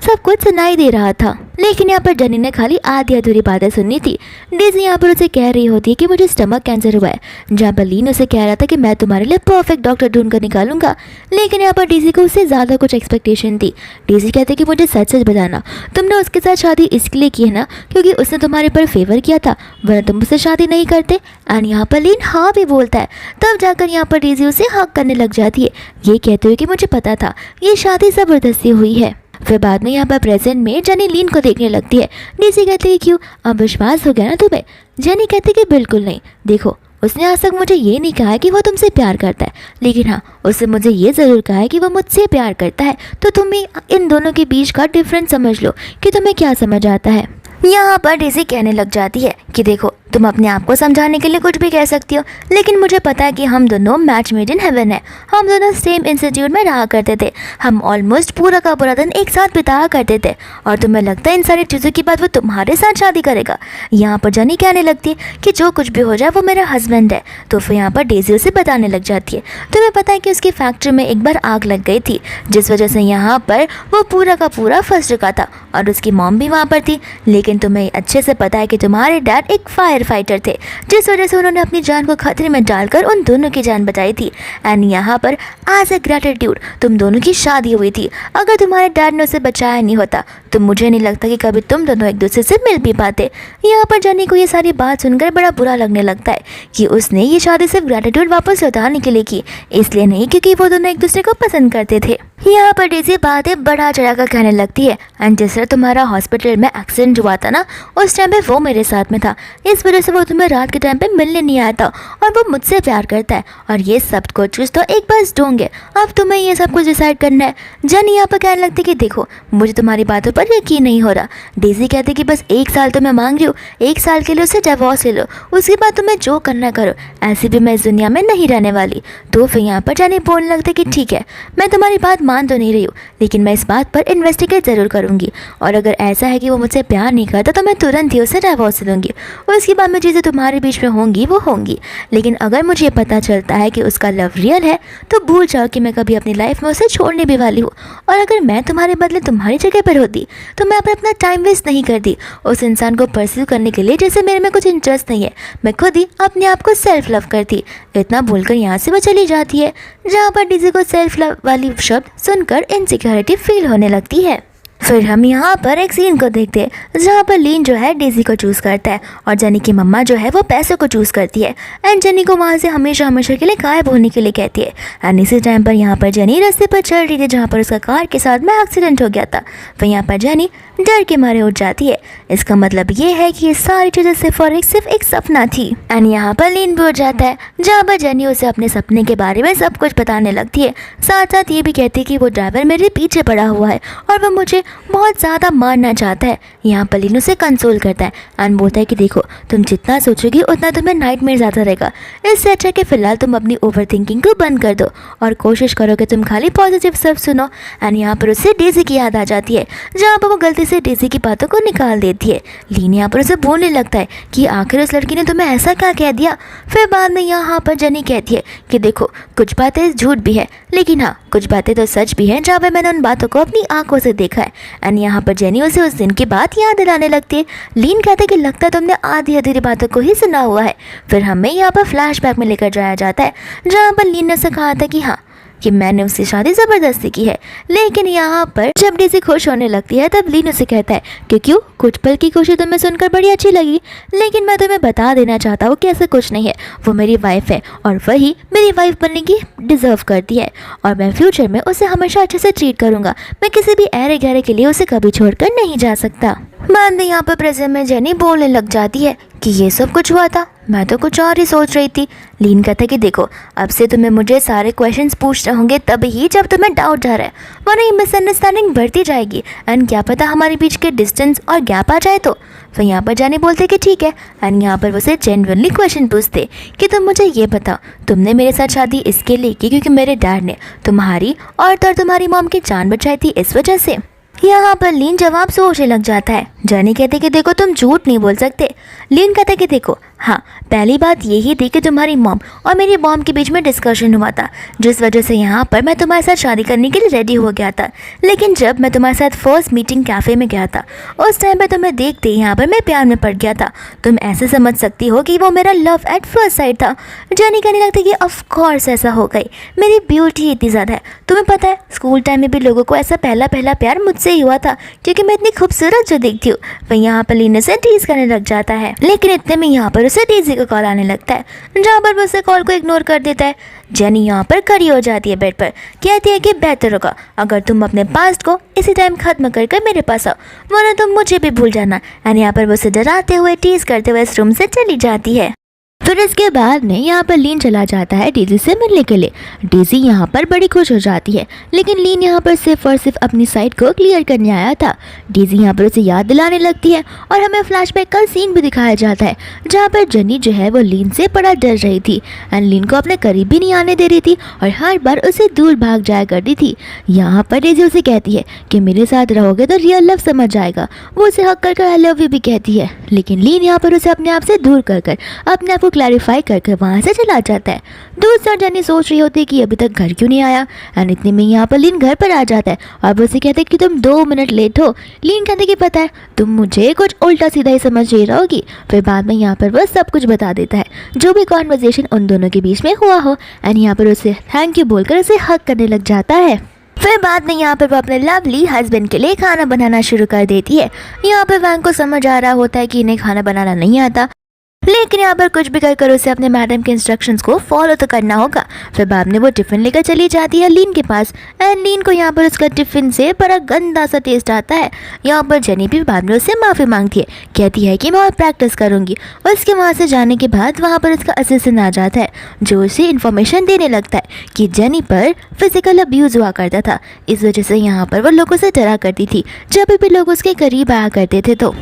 A: सब कुछ सुनाई दे रहा था, लेकिन यहाँ पर जेनी ने खाली आधी अधूरी बातें सुननी थी। डेजी यहाँ पर उसे कह रही होती है कि मुझे स्टमक कैंसर हुआ है, जहाँ पर लीन उसे कह रहा था कि मैं तुम्हारे लिए परफेक्ट डॉक्टर ढूंढ कर निकालूंगा, लेकिन यहाँ पर डेजी को उससे ज़्यादा कुछ एक्सपेक्टेशन थी। डेजी कहते कि मुझे सच सच बताना, तुमने उसके साथ शादी इसके लिए की है ना क्योंकि उसने तुम्हारे पर फेवर किया था, वरना तुम उससे शादी नहीं करते। एंड यहाँ पर लीन हाँ भी बोलता है, तब जाकर यहाँ पर डेजी उसे हक करने लग जाती है, ये कहते हुए कि मुझे पता था ये शादी ज़बरदस्ती हुई है। फिर बाद में यहाँ पर प्रेजेंट में जेनी लीन को देखने लगती है। डेजी कहती है क्यों, अब विश्वास हो गया ना तुम्हें? जेनी कहती कि बिल्कुल नहीं, देखो उसने आज तक मुझे ये नहीं कहा है कि वो तुमसे प्यार करता है, लेकिन हाँ उसने मुझे ये ज़रूर कहा है कि वो मुझसे प्यार करता है। तो तुम ही इन दोनों के बीच का डिफरेंस समझ लो कि तुम्हें क्या समझ आता है। यहाँ पर डेजी कहने लग जाती है कि देखो तुम अपने आप को समझाने के लिए कुछ भी कह सकती हो, लेकिन मुझे पता है कि हम दोनों मैच मेड इन हेवन है, हम दोनों सेम इंस्टीट्यूट में रहा करते थे, हम ऑलमोस्ट पूरा का पूरा दिन एक साथ बिताया करते थे और तुम्हें लगता है इन सारी चीज़ों के बाद वो तुम्हारे साथ शादी करेगा। यहाँ पर जेनी कहने लगती है कि जो कुछ भी हो जाए वो मेरा हस्बैंड है। तो फिर यहाँ पर डेजी उसे बताने लग जाती है, तुम्हें पता है कि उसकी फैक्ट्री में एक बार आग लग गई थी, जिस वजह से यहाँ पर वो पूरा का पूरा फंस चुका था और उसकी मॉम भी वहाँ पर थी, लेकिन तुम्हें अच्छे से पता है कि तुम्हारे डैड एक फायर फाइटर थे, जिस वजह से उन्होंने अपनी जान को खतरे में डालकर उन दोनों की जान बचाई थी। एंड यहाँ पर एज ए ग्रेटिट्यूड तुम दोनों की शादी हुई थी। अगर तुम्हारे डैड ने उसे बचाया नहीं होता तो मुझे नहीं लगता कि कभी तुम दोनों एक दूसरे से मिल भी पाते। यहाँ पर जेनी को ये सारी बात सुनकर बड़ा बुरा लगने लगता है कि उसने ये शादी सिर्फ ग्रेटिट्यूड वापस लौटाने के लिए की, इसलिए नहीं क्योंकि वो दोनों एक दूसरे को पसंद करते थे। यहाँ पर डेजी बातें बढ़ा चढ़ा कर कहने लगती है, एंड जिस तरह तुम्हारा हॉस्पिटल में एक्सीडेंट हुआ था ना उस टाइम पे वो मेरे साथ में था, इस वजह से वो तुम्हें रात के टाइम पे मिलने नहीं आया था और वो मुझसे प्यार करता है और ये सब कुछ तो एक बार ढूंढ है, अब तुम्हें ये सब कुछ डिसाइड करना है। जेनी यहाँ पर कहने लगती कि देखो मुझे तुम्हारी बातों पर यकीन नहीं हो रहा। डेजी कहती कि बस 1 साल तो मैं मांग रही हूँ, 1 साल के लिए उससे डिवोर्स ले लो, उसके बाद तुम्हें जो करना करो, ऐसे भी मैं इस दुनिया में नहीं रहने वाली। तो फिर यहाँ पर जेनी बोलने लगती कि ठीक है मैं तुम्हारी बात मान तो नहीं रही हूँ, लेकिन मैं इस बात पर इन्वेस्टिगेट ज़रूर करूँगी और अगर ऐसा है कि वो मुझसे प्यार नहीं करता तो मैं तुरंत ही उसे डिवोर्स दे दूँगी और उसके बाद में चीज़ें तुम्हारे बीच में होंगी वो होंगी। लेकिन अगर मुझे पता चलता है कि उसका लव रियल है तो भूल जाओ कि मैं कभी अपनी लाइफ में उसे छोड़ने भी वाली हूँ, और अगर मैं तुम्हारे बदले तुम्हारी जगह पर होती तो मैं अपना टाइम वेस्ट नहीं करती उस इंसान को परस्यू करने के लिए जैसे मेरे में कुछ इंटरेस्ट नहीं है, मैं खुद ही अपने आप को सेल्फ लव करती। इतना बोलकर यहाँ से वो चली जाती है, जहाँ पर डेजी को सेल्फ लव वाली शब्द सुनकर इनसिक्योरिटी फील होने लगती है। फिर हम यहाँ पर एक सीन को देखते हैं जहाँ पर लीन जो है डेजी को चूज़ करता है और जेनी की मम्मा जो है वो पैसों को चूज़ करती है एंड जेनी को वहाँ से हमेशा हमेशा के लिए गायब होने के लिए कहती है। एंड इसी टाइम पर यहाँ पर जेनी रास्ते पर चल रही थी जहाँ पर उसका कार के साथ में एक्सीडेंट हो गया था। फिर यहाँ पर जेनी डर के मारे उठ जाती है। इसका मतलब ये है कि ये सारी चीज़ें सिर्फ एक सपना थी। एंड यहाँ पर लीन भी उठ जाता है जहाँ पर जेनी उसे अपने सपने के बारे में सब कुछ बताने लगती है। साथ साथ ये भी कहती है कि वो ड्राइवर मेरे पीछे पड़ा हुआ है और वो मुझे बहुत ज़्यादा मारना चाहता है। यहाँ पर लीन उसे कंसोल करता है एंड बोलता है कि देखो तुम जितना सोचोगी उतना तुम्हें नाइटमेयर ज़्यादा रहेगा। इससे अच्छा कि फ़िलहाल तुम अपनी ओवर थिंकिंग को बंद कर दो और कोशिश करो कि तुम खाली पॉजिटिव सब सुनो। एंड यहाँ पर उसे डेजी की याद आ जाती है जहाँ पर वो गलती से डेजी की बातों को निकाल देती है। लीन यहाँ पर उसे बोलने लगता है कि आखिर उस लड़की ने तुम्हें ऐसा क्या कह दिया। फिर बाद में यहाँ पर जेनी कहती है कि देखो कुछ बातें झूठ भी है लेकिन हाँ कुछ बातें तो सच भी हैं जहाँ पर मैंने उन बातों को अपनी आंखों से देखा है। एंड यहाँ पर जेनी उसे उस दिन की बात याद दिलाने लगती है। लीन कहते हैं कि लगता है तुमने आधी अधूरी बातों को ही सुना हुआ है। फिर हमें यहाँ पर फ्लैशबैक में लेकर जाया जाता है जहाँ पर लीन ने उसे कहा था कि हाँ कि मैंने उससे शादी ज़बरदस्ती की है। लेकिन यहाँ पर जब डेजी खुश होने लगती है तब लीन उसे कहता है कि क्यों कुछ पल की खुशी तुम्हें सुनकर बड़ी अच्छी लगी लेकिन मैं तुम्हें बता देना चाहता हूँ कि ऐसा कुछ नहीं है। वो मेरी वाइफ है और वही मेरी वाइफ बनने की डिज़र्व करती है और मैं फ्यूचर में उसे हमेशा अच्छे से ट्रीट करूँगा। मैं किसी भी ऐरे गहरे के लिए उसे कभी छोड़कर नहीं जा सकता। बाद में यहाँ पर प्रेजेंट में जेनी बोलने लग जाती है कि ये सब कुछ हुआ था, मैं तो कुछ और ही सोच रही थी। लीन कहता है कि देखो अब से तुम्हें मुझे सारे क्वेश्चंस पूछने होंगे तभी जब तुम्हें डाउट जा रहा है वरना ये मिसअंडरस्टैंडिंग बढ़ती जाएगी एंड क्या पता हमारे बीच के डिस्टेंस और गैप आ जाए तो। फिर यहाँ पर जाने बोलते कि ठीक है एंड यहाँ पर वो उसे जेन्युइनली क्वेश्चन पूछते कि तुम मुझे ये बताओ तुमने मेरे साथ शादी इसके लिए की क्योंकि मेरे डैड ने तुम्हारी और तुम्हारी मॉम की जान बचाई थी इस वजह से। यहाँ पर लीन जवाब सोचने लग जाता है। जेनी कहते कि देखो तुम झूठ नहीं बोल सकते। लीन कहते कि देखो हाँ पहली बात यही थी कि तुम्हारी मॉम और मेरी मॉम के बीच में डिस्कशन हुआ था जिस वजह से यहाँ पर मैं तुम्हारे साथ शादी करने के लिए रेडी हो गया था। लेकिन जब मैं तुम्हारे साथ फर्स्ट मीटिंग कैफ़े में गया था उस टाइम पर तुम्हें देखते ही यहाँ पर मैं प्यार में पड़ गया था। तुम ऐसे समझ सकती हो कि वो मेरा लव एट फर्स्ट साइट था। जेनी कहने लगती कि ऑफ कोर्स ऐसा हो गई, मेरी ब्यूटी इतनी ज़्यादा है। तुम्हें पता है स्कूल टाइम में भी लोगों को ऐसा पहला प्यार मुझसे ही हुआ था क्योंकि मैं इतनी खूबसूरत जो दिखती हूँ। वह यहाँ पर लीन से टीज करने लग जाता है लेकिन इतने में यहाँ पर उसे डेजी का कॉल आने लगता है जहाँ पर वो उसे कॉल को इग्नोर कर देता है। जेनी यहाँ पर खड़ी हो जाती है बेड पर, कहती है कि बेहतर होगा अगर तुम अपने पास्ट को इसी टाइम खत्म कर मेरे पास आओ वरना तुम मुझे भी भूल जाना। एंड यहाँ पर वो उसे डराते हुए टीज करते हुए इस रूम से चली जाती है। फिर इसके बाद में यहाँ पर लीन चला जाता है डेजी से मिलने के लिए। डेजी यहाँ पर बड़ी खुश हो जाती है लेकिन लीन यहाँ पर सिर्फ और सिर्फ अपनी साइड को क्लियर करने आया था। डेजी यहाँ पर उसे याद दिलाने लगती है और हमें फ्लैशबैक का सीन भी दिखाया जाता है जहाँ पर जेनी जो है वो लीन से बड़ा डर रही थी एंड लीन को अपने करीब भी नहीं आने दे रही थी और हर बार उसे दूर भाग जाया करती थी। यहाँ पर डेजी उसे कहती है कि मेरे साथ रहोगे तो रियल लव समझ जाएगा। वो उसे हक कर आई लव यू भी कहती है लेकिन लीन यहाँ पर उसे अपने आप से दूर कर अपने आप को क्लैरिफाई करके वहाँ से चला जाता है। दूसरा जेनी सोच रही होती है कि अभी तक घर क्यों नहीं आया एंड इतने में यहाँ पर लीन घर पर आ जाता है और वो उसे कहते हैं कि तुम 2 मिनट लेट हो। लीन कहते कि पता है तुम मुझे कुछ उल्टा सीधा ही समझ रही रहोगी। फिर बाद में यहाँ पर वो सब कुछ बता देता है जो भी कॉन्वर्सेशन उन दोनों के बीच में हुआ हो एंड यहाँ पर उसे थैंक यू बोलकर उसे हक करने लग जाता है। फिर बाद में यहाँ पर वो अपने लवली हस्बैंड के लिए खाना बनाना शुरू कर देती है। यहाँ पर वैंग को समझ आ रहा होता है कि इन्हें खाना बनाना नहीं आता लेकिन यहाँ पर कुछ भी कर उसे अपने मैडम के इंस्ट्रक्शंस को फॉलो तो करना होगा। फिर बाद में वो टिफ़िन लेकर चली जाती है लीन के पास एंड लीन को यहाँ पर उसका टिफ़िन से बड़ा गंदा सा टेस्ट आता है। यहाँ पर जेनी भी बाद में उससे माफ़ी मांगती है, कहती है कि मैं और प्रैक्टिस करूँगी। उसके वहाँ से जाने के बाद वहाँ पर उसका असिस्टेंट आ जाता है जो उसे इन्फॉर्मेशन देने लगता है कि जेनी पर फिजिकल अब्यूज़ हुआ करता था। इस वजह से यहाँ पर वो लोगों से डरा करती थी जब भी लोग उसके करीब आया करते थे। तो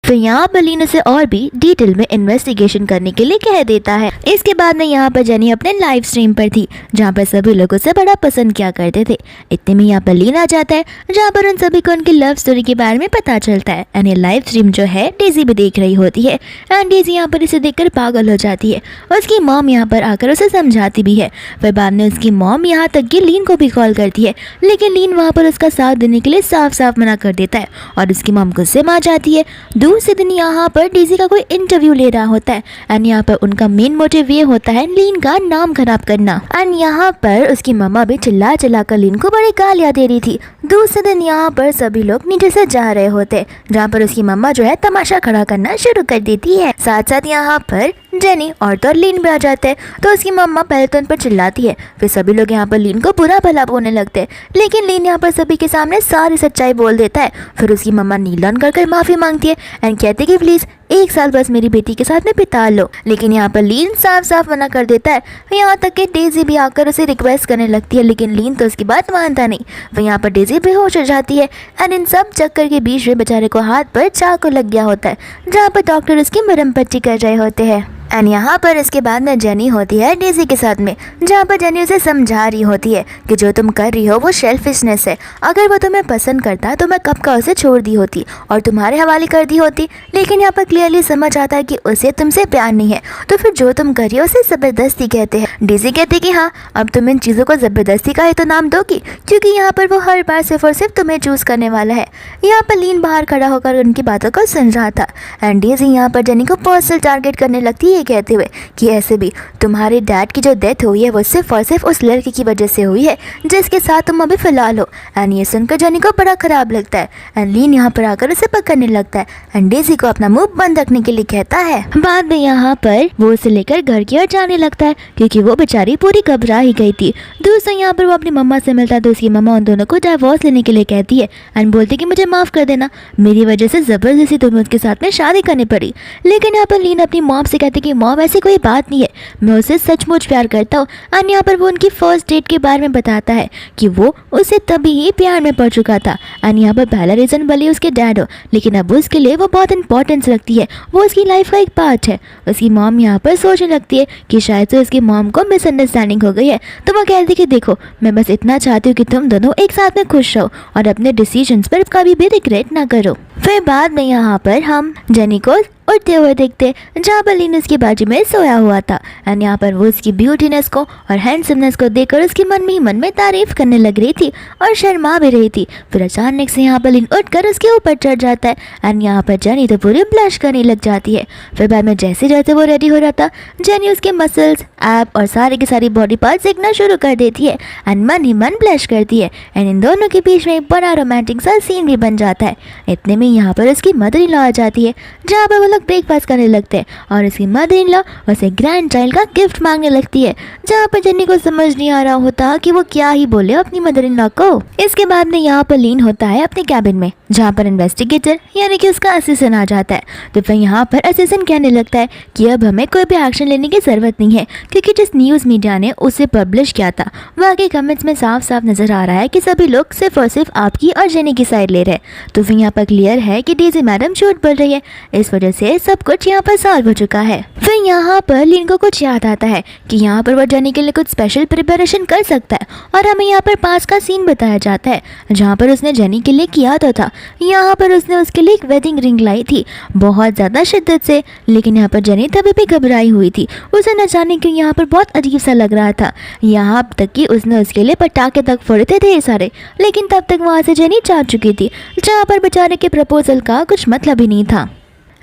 A: फिर यहाँ पर लीन उसे और भी डिटेल में इन्वेस्टिगेशन करने के लिए कह देता है। इसके बाद में यहाँ पर जेनी अपने लाइव स्ट्रीम पर थी जहाँ पर सभी लोगों से बड़ा पसंद किया करते थे। इतने में यहाँ पर लीन आ जाता है जहाँ पर उन सभी को उनकी लव स्टोरी के बारे में पता चलता है एंड ये लाइव स्ट्रीम जो है डेजी भी देख रही होती है एंड डेजी यहाँ पर इसे देखकर पागल हो जाती है। उसकी मॉम यहाँ पर आकर उसे समझाती भी है। फिर बाद में उसकी मॉम यहाँ तक कि लीन को भी कॉल करती है लेकिन लीन वहाँ पर उसका साथ देने के लिए साफ मना कर देता है और उसकी मॉम गुस्से में आ जाती है। दूसरे दिन यहाँ पर डेजी का कोई इंटरव्यू ले रहा होता है एंड यहाँ पर उनका मेन मोटिव ये होता है लीन का नाम खराब करना। एंड यहाँ पर उसकी मम्मा भी चिल्ला कर लीन को बड़ी गालियाँ दे रही थी दूसरे दिन यहाँ पर सभी लोग नीचे से जा रहे होते, जहाँ पर उसकी मम्मा जो है तमाशा खड़ा करना शुरू कर देती है। साथ साथ यहाँ पर जेनी और तो लीन भी आ जाते हैं। तो उसकी मम्मा पहले तो उन पर चिल्लाती है, फिर सभी लोग यहाँ पर लीन को बुरा भला बोलने लगते हैं, लेकिन लीन यहाँ पर सभी के सामने सारी सच्चाई बोल देता है। फिर उसकी मम्मा नील डाउन कर माफी मांगती है एंड कहती है कि प्लीज एक साल बस मेरी बेटी के साथ में बिता लो, लेकिन यहाँ पर लीन साफ साफ मना कर देता है। यहाँ तक कि डेजी भी आकर उसे रिक्वेस्ट करने लगती है, लेकिन लीन तो उसकी बात मानता नहीं। वह यहाँ पर डेजी बेहोश हो जाती है एंड इन सब चक्कर के बीच में बेचारे को हाथ पर चाकू लग गया होता है, जहाँ पर डॉक्टर उसकी मरहम पट्टी कर रहे होते हैं। एंड यहाँ पर इसके बाद में जेनी होती है डेजी के साथ में, जहाँ पर जेनी उसे समझा रही होती है कि जो तुम कर रही हो वो सेल्फिशनेस है। अगर वो तुम्हें पसंद करता तो मैं कब का उसे छोड़ दी होती और तुम्हारे हवाले कर दी होती, लेकिन यहाँ पर क्लियरली समझ आता है कि उसे तुमसे प्यार नहीं है, तो फिर जो तुम करिए उसे ज़बरदस्ती कहते हैं। डेजी कहती कि हाँ, अब तुम इन चीज़ों को ज़बरदस्ती का ही तो नाम दोगी, क्योंकि यहाँ पर वो हर बार सिर्फ और सिर्फ तुम्हें चूज़ करने वाला है। यहाँ पर लीन बाहर खड़ा होकर उनकी बातों को सुन रहा था एंड डेजी यहाँ पर जेनी को पर्सनल टारगेट करने लगती है, कहते हुए कि ऐसे भी तुम्हारे डैड की जो डेथ हुई है वो सिर्फ और सिर्फ उस लड़के की वजह से हुई है जिसके साथ तुम अभी फिलहाल हो। एंड ये सुनकर जेनी को बड़ा खराब लगता है एंड लीन यहाँ पर आकर उसे पकड़ने लगता है एंड डेजी को अपना मुंह बंद रखने के लिए कहता है। बाद में यहाँ पर वो उसे लेकर घर की ओर जाने लगता है, क्योंकि वो बेचारी पूरी घबरा ही गई थी। दूसरा यहाँ पर वो अपनी मम्मा से मिलता है, तो उसकी मम्मा उन दोनों को डिवोर्स लेने के लिए कहती है एंड बोलती कि मुझे माफ़ कर देना, मेरी वजह से ज़बरदस्ती तुम्हें उसके साथ में शादी करनी पड़ी। लेकिन यहाँ पर लीन अपनी मॉम से कहती कि मॉम ऐसी कोई बात नहीं है, मैं उसे सचमुच प्यार करता हूँ। एंड यहाँ पर वो उनकी फर्स्ट डेट के बारे में बताता है कि वो उसे तभी ही प्यार में पड़ चुका था। एंड यहाँ पर पहला रीज़न भले उसके डैड हो, लेकिन अब उसके लिए वो बहुत इंपॉर्टेंस रखती है, वो उसकी लाइफ का एक पार्ट है। उसकी मॉम यहाँ पर सोचने लगती है कि शायद से उसकी मॉम को मिसअंडरस्टैंडिंग हो गई है, तो वो कहती कि देखो, मैं बस इतना चाहती हूँ कि तुम दोनों एक साथ में खुश रहो और अपने डिसीजंस पर कभी भी रिग्रेट ना करो। फिर बाद में यहाँ पर हम जेनी को उठते हुए देखते, जहाँ पर लीन उसकी बाजू में सोया हुआ था एंड यहाँ पर वो उसकी ब्यूटीनेस को और हैंडसमनेस को देखकर उसकी मन में ही मन में तारीफ करने लग रही थी और शर्मा भी रही थी। फिर अचानक से यहाँ पर लीन उठकर उसके ऊपर चढ़ जाता है एंड यहाँ पर जेनी तो पूरी ब्लश करने लग जाती है। फिर बाद में जैसे जैसे वो रेडी हो रहा था, जेनी उसके मसल्स, ऐप और सारे की सारी बॉडी पार्ट्स देखना शुरू कर देती है एंड मन ही मन ब्लश करती है एंड इन दोनों के बीच में एक बड़ा रोमांटिक सा सीन भी बन जाता है। इतने में यहाँ पर उसकी मदर इन लॉ आ जाती है, जहाँ पर वो लोग ब्रेकफास्ट करने लगते हैं और उसकी मदर इन लॉ उसे ग्रैंड चाइल्ड का गिफ्ट मांगने लगती है, जहाँ पर जेनी को समझ नहीं आ रहा होता कि वो क्या ही बोले अपनी मदर इन लॉ को। इसके बाद में यहाँ पर लीन होता है अपने कैबिन में, जहाँ पर इन्वेस्टिगेटर यानी कि उसका असिस्टेंट आ जाता है। तो फिर यहाँ पर असिस्टेंट कहने लगता है कि अब हमें कोई भी एक्शन लेने की ज़रूरत नहीं है, क्योंकि जिस न्यूज़ मीडिया ने उसे पब्लिश किया था वहाँ के कमेंट्स में साफ साफ नज़र आ रहा है कि सभी लोग सिर्फ और सिर्फ आपकी और जेनी की साइड ले रहे हैं। तो फिर यहाँ पर क्लियर है कि डेजी मैडम झूठ बोल रही है, इस वजह से सब कुछ यहाँ पर सॉल्व हो चुका है। फिर यहाँ पर लीन को कुछ याद आता है कि यहाँ पर वो जेनी के लिए कुछ स्पेशल प्रिपरेशन कर सकता है और हमें यहाँ पर पास का सीन बताया जाता है, जहाँ पर उसने जेनी के लिए किया तो था। यहाँ पर उसने उसके लिए एक वेडिंग रिंग लाई थी बहुत ज़्यादा शिद्दत से, लेकिन यहाँ पर जेनी तभी भी घबराई हुई थी, उसे न जाने क्यों यहाँ पर बहुत अजीब सा लग रहा था। यहाँ तक कि उसने उसके लिए पटाखे तक फोड़े थे ढेर सारे, लेकिन तब तक वहाँ से जेनी जा चुकी थी, जहाँ पर बेचारे के प्रपोजल का कुछ मतलब ही नहीं था।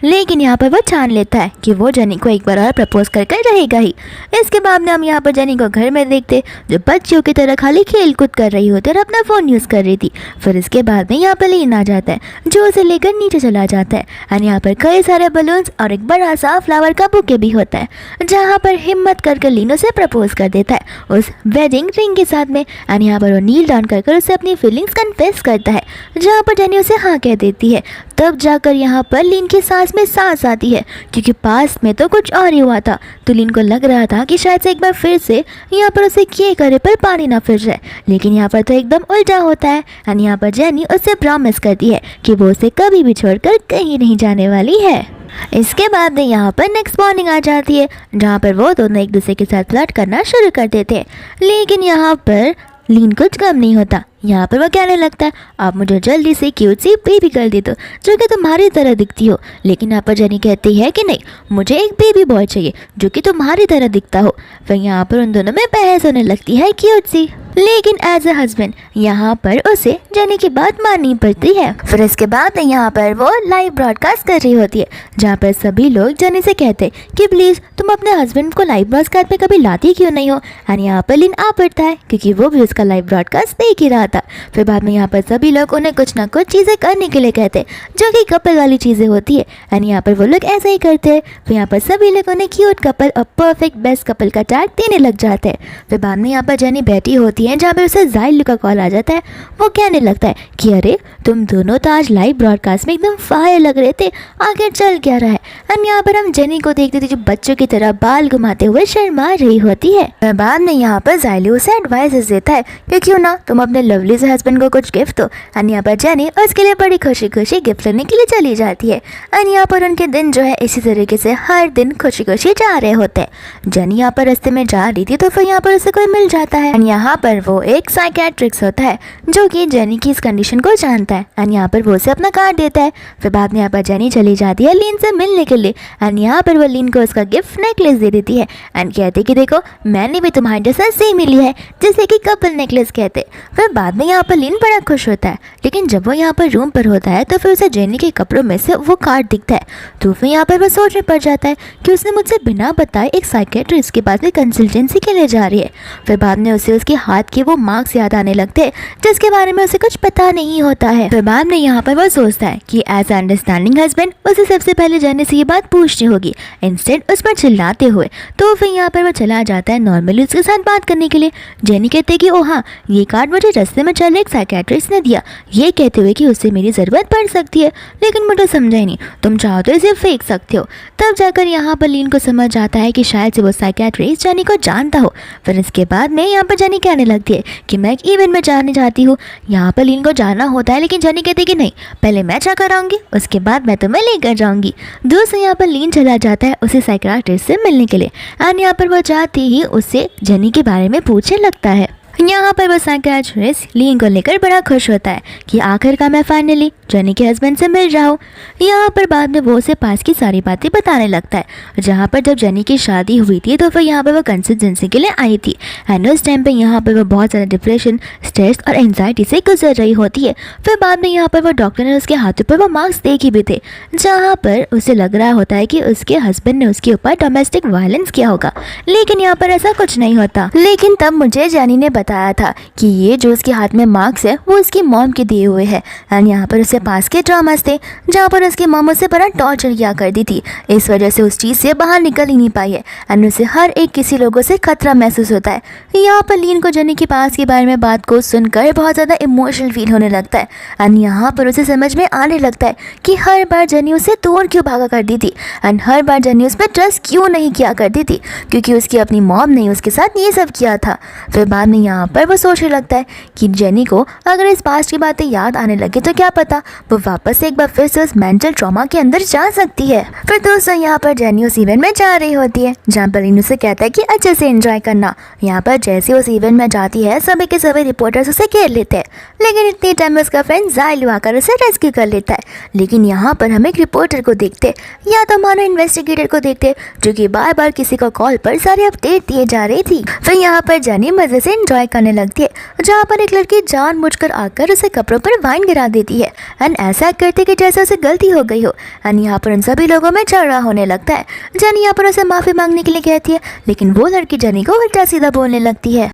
A: लेकिन यहाँ पर वो ठान लेता है कि वो जेनी को एक बार और प्रपोज करके रहेगा ही। इसके बाद में हम यहाँ पर जेनी को घर में देखते, जो बच्चियों की तरह खाली खेल कूद कर रही होती है और अपना फ़ोन यूज़ कर रही थी। फिर इसके बाद में यहाँ पर लीन आ जाता है, जो उसे लेकर नीचे चला जाता है और यहाँ पर कई सारे बलून्स और एक बड़ा सा फ्लावर का बुके भी होता है, जहाँ पर हिम्मत कर लीन उसे प्रपोज कर देता है उस वेडिंग रिंग के साथ में। और यहाँ पर वो नील डाउन कर उसे अपनी फीलिंग्स कन्फेस करता है, जहाँ पर जेनी उसे हाँ कह देती है। तब जाकर यहाँ पर लीन की सांस में सांस आती है, क्योंकि पास में तो कुछ और ही हुआ था। तो लीन को लग रहा था कि शायद से एक बार फिर से यहाँ पर उसे किए करे पर पानी ना फिर जाए, लेकिन यहाँ पर तो एकदम उल्टा होता है। और यहाँ पर जेनी उससे प्रॉमिस करती है कि वो उसे कभी भी छोड़कर कहीं नहीं जाने वाली है। इसके बाद में यहाँ पर नेक्स्ट मॉर्निंग आ जाती है, जहाँ पर वो दोनों एक दूसरे के साथ फ्लर्ट करना शुरू कर देते हैं। लेकिन यहाँ पर लीन कुछ कम नहीं होता। यहाँ पर वो कहने लगता है, आप मुझे जल्दी से क्यूट सी बेबी कर दे दो जो कि तुम्हारी तरह दिखती हो। लेकिन यहाँ पर जेनी कहती है कि नहीं, मुझे एक बेबी बॉय चाहिए जो कि तुम्हारी तरह दिखता हो। फिर यहाँ पर उन दोनों में बहस होने लगती है क्यूट सी। लेकिन एज ए हस्बैंड यहाँ पर उसे जेनी की बात माननी पड़ती है। फिर इसके बाद यहाँ पर वो लाइव ब्रॉडकास्ट कर रही होती है, जहाँ पर सभी लोग जेनी से कहते हैं कि प्लीज तुम अपने हस्बैंड को लाइव ब्रॉडकास्ट में कभी लाती क्यों नहीं हो। एंड यहाँ पर लिन आ पड़ता है क्योंकि वो भी उसका लाइव ब्रॉडकास्ट देख ही रहा था। फिर बाद में यहाँ पर सभी लोग उन्हें कुछ ना कुछ चीजें करने के लिए कहते हैं जो कि कपल वाली चीजें होती है। एंड यहाँ पर वो लोग ऐसा ही करते हैं। फिर यहाँ पर सभी लोग उन्हें क्यूट कपल और परफेक्ट बेस्ट कपल का टैग देने लग जाते हैं। फिर बाद में यहाँ पर जेनी बैठी होती है, जहाँ पर उसे जाइलू का कॉल आ जाता है। वो कहने लगता है कि अरे तुम दोनों तो आज लाइव ब्रॉडकास्ट में एकदम फायर लग रहे थे, आखिर चल क्या रहा है। एंड यहाँ पर हम जेनी को देखते थे जो बच्चों की तरह बाल घुमाते हुए शर्मा रही होती है। फिर बाद में यहाँ पर जाइलू उसे एडवाइस देता है कि क्यों ना तुम अपने लवली से हस्बैंड को कुछ गिफ्ट दो। एंड यहाँ पर जेनी उसके लिए बड़ी खुशी खुशी गिफ्ट लेने के लिए चली जाती है। एंड यहाँ पर उनके दिन जो है इसी तरीके से हर दिन खुशी खुशी जा रहे होते हैं। जेनी यहाँ पर रास्ते में जा रही थी तो फिर यहाँ पर उसे कोई मिल जाता है। एंड यहाँ पर वो एक साइकियाट्रिस्ट होता है जो कि जेनी की इस कंडीशन को जानता है। एंड यहाँ पर वो उसे अपना कार्ड देता है। फिर बाद में यहाँ पर जेनी चली जाती है लीन से मिलने के लिए। एंड यहाँ पर वो लीन को उसका गिफ्ट नेकलेस दे देती है एंड कहती कि देखो मैंने भी तुम्हारे जैसा सेम ही लिया है, जिसे कि कपल नेकलेस कहते। फिर बाद में यहाँ पर लीन बड़ा खुश होता है, लेकिन जब वो यहाँ पर रूम पर होता है तो फिर उसे जेनी के कपड़ों में से वो कार्ड दिखता है। तो फिर यहाँ पर वो सोच में पड़ जाता है कि उसने मुझसे बिना बताए एक साइकियाट्रिस्ट के पास में कंसल्टेंसी के लिए जा रही है। फिर बाद में उसे उसके हाथ के वो मार्क्स याद आने लगते हैं जिसके बारे में उसे कुछ पता नहीं होता है। फिर बाद में यहाँ पर वो सोचता है कि एज अंडरस्टैंडिंग हस्बैंड उसे सबसे पहले जेनी से ये बात पूछनी होगी, इंस्टेड उस पर चिल्लाते हुए। तो फिर यहाँ पर वो चला जाता है नॉर्मली उसके साथ बात करने के लिए। जेनी कहते कि ओ हाँ, ये कार्ड मुझे रास्ते में चल रहे एक साइकियाट्रिस्ट ने दिया, ये कहते हुए कि उससे मेरी ज़रूरत पड़ सकती है, लेकिन मुझे समझा ही नहीं, तुम चाहो तो इसे फेंक सकते हो। तब जाकर यहाँ पर लीन को समझ आता है कि शायद से वो साइकियाट्रिस्ट जेनी को जानता हो। फिर इसके बाद में यहाँ पर जेनी कहने लगती है कि मैं एक इवेंट में जाने चाहती हूँ। यहाँ पर लीन को जाना होता है, लेकिन जेनी कहती कि नहीं, पहले मैं जाकर आऊँगी, उसके बाद मैं तुम्हें लेकर जाऊँगी। दोस्तों यहाँ पर लीन चला जाता है उसे साइकियाट्रिस्ट से मिलने के लिए। एंड यहाँ पर वो जाते ही उससे जेनी के बारे में पूछने लगता है। यहाँ पर वो साइकियाट्रिस्ट लीन को लेकर बड़ा खुश होता है कि आखिरकार मैं फाइनली जेनी के हस्बैंड से मिल रहा हूँ। यहाँ पर बाद में वो उसे पास की सारी बातें बताने लगता है, जहाँ पर जब जेनी की शादी हुई थी तो फिर यहाँ पर वो कंसल्टेंसी के लिए आई थी। एंड उस टाइम पे यहाँ पर वो बहुत ज़्यादा डिप्रेशन, स्ट्रेस और एंजाइटी से गुजर रही होती है। फिर बाद में यहाँ पर वो डॉक्टर ने उसके हाथों पर वो मार्क्स देखे भी थे, जहाँ पर उसे लग रहा होता है कि उसके हस्बैंड ने उसके ऊपर डोमेस्टिक वायलेंस किया होगा, लेकिन यहाँ पर ऐसा कुछ नहीं होता। लेकिन तब मुझे जेनी ने बताया था कि ये जो उसके हाथ में मार्क्स है वो उसकी मॉम के दिए हुए हैं। एंड यहाँ पर उसे पास के ड्रामास थे जहाँ पर उसकी मॉम उसे बड़ा टॉर्चर किया करती थी, इस वजह से उस चीज़ से बाहर निकल ही नहीं पाई है। एंड उसे हर एक किसी लोगों से खतरा महसूस होता है। यहाँ पर लीन को जेनी के पास के बारे में बात को सुनकर बहुत ज़्यादा इमोशनल फील होने लगता है। एंड यहाँ पर उसे समझ में आने लगता है कि हर बार जेनी उसे तोड़ क्यों भागा करती थी एंड हर बार जेनी उस पर ट्रस्ट क्यों नहीं किया करती थी, क्योंकि उसकी अपनी मॉम ने उसके साथ ये सब किया था। फिर बाद में यहाँ पर वो सोचने लगता है कि जेनी को अगर इस पास्ट की बातें याद आने लगे तो क्या पता वो वापस से एक बार फिर से उस मेंटल ट्रॉमा के अंदर जा सकती है। फिर दोस्तों यहाँ पर जेनी उस इवेंट में जा रही होती है, जहाँ पर लीन उसे कहता है कि अच्छे से एंजॉय करना। यहाँ पर जैसे उस इवेंट में जाती है सभी के सभी रिपोर्टर्स उसे घेर लेते हैं, लेकिन इतने टाइम में उसका फ्रेंड जाइलू आकर उसे रेस्क्यू कर लेता है। लेकिन यहाँ पर हम एक रिपोर्टर को देखते, या तो मानो इन्वेस्टिगेटर को देखते, जो कि बार बार किसी को कॉल पर सारे अपडेट दिए जा रही थी। फिर यहाँ पर जेनी मजे से एंजॉय करने लगती है, जहाँ पर एक लड़की जानबूझकर आकर उसे कपड़ों पर वाइन गिरा देती है एंड ऐसा करते कि जैसे उसे गलती हो गई हो। एंड यहाँ पर उन सभी लोगों में झगड़ा होने लगता है। जेनी यहाँ पर उसे माफ़ी मांगने के लिए कहती है, लेकिन वो लड़की जेनी को उल्टा सीधा बोलने लगती है।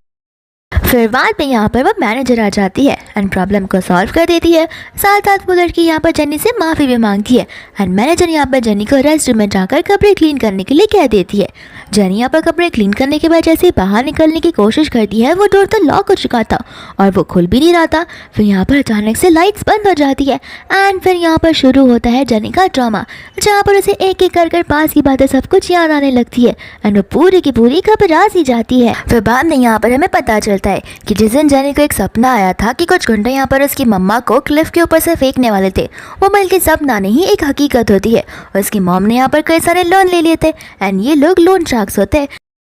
A: फिर बाद में यहाँ पर वो मैनेजर आ जाती है एंड प्रॉब्लम को सॉल्व कर देती है। साथ साथ वो लड़की यहाँ पर जेनी से माफ़ी भी मांगती है एंड मैनेजर यहाँ पर जेनी को रेस्ट रूम में जाकर कपड़े क्लीन करने के लिए कह देती है। जेनी यहाँ पर कपड़े क्लीन करने के बाद जैसे बाहर निकलने की कोशिश करती है, वो डोर तो लॉक हो चुका था और वो खुल भी नहीं रहा था। फिर यहाँ पर अचानक से लाइट्स बंद हो जाती है एंड फिर यहाँ पर शुरू होता है जेनी का ड्रामा, जहाँ पर उसे एक एक कर पास की बातें सब कुछ याद आने लगती है एंड वो पूरी की पूरी घबरा सी जाती है। फिर बाद में यहाँ पर हमें पता चलता है कि जिस दिन जेनी को एक सपना आया था कि कुछ घंटे यहाँ पर उसकी मम्मा को क्लिफ के ऊपर से फेंकने वाले थे, वो बल्कि सपना नहीं एक हकीकत होती है। उसकी मॉम ने यहाँ पर कई सारे लोन ले लिए थे एंड ये लोग लोन शार्क्स होते हैं।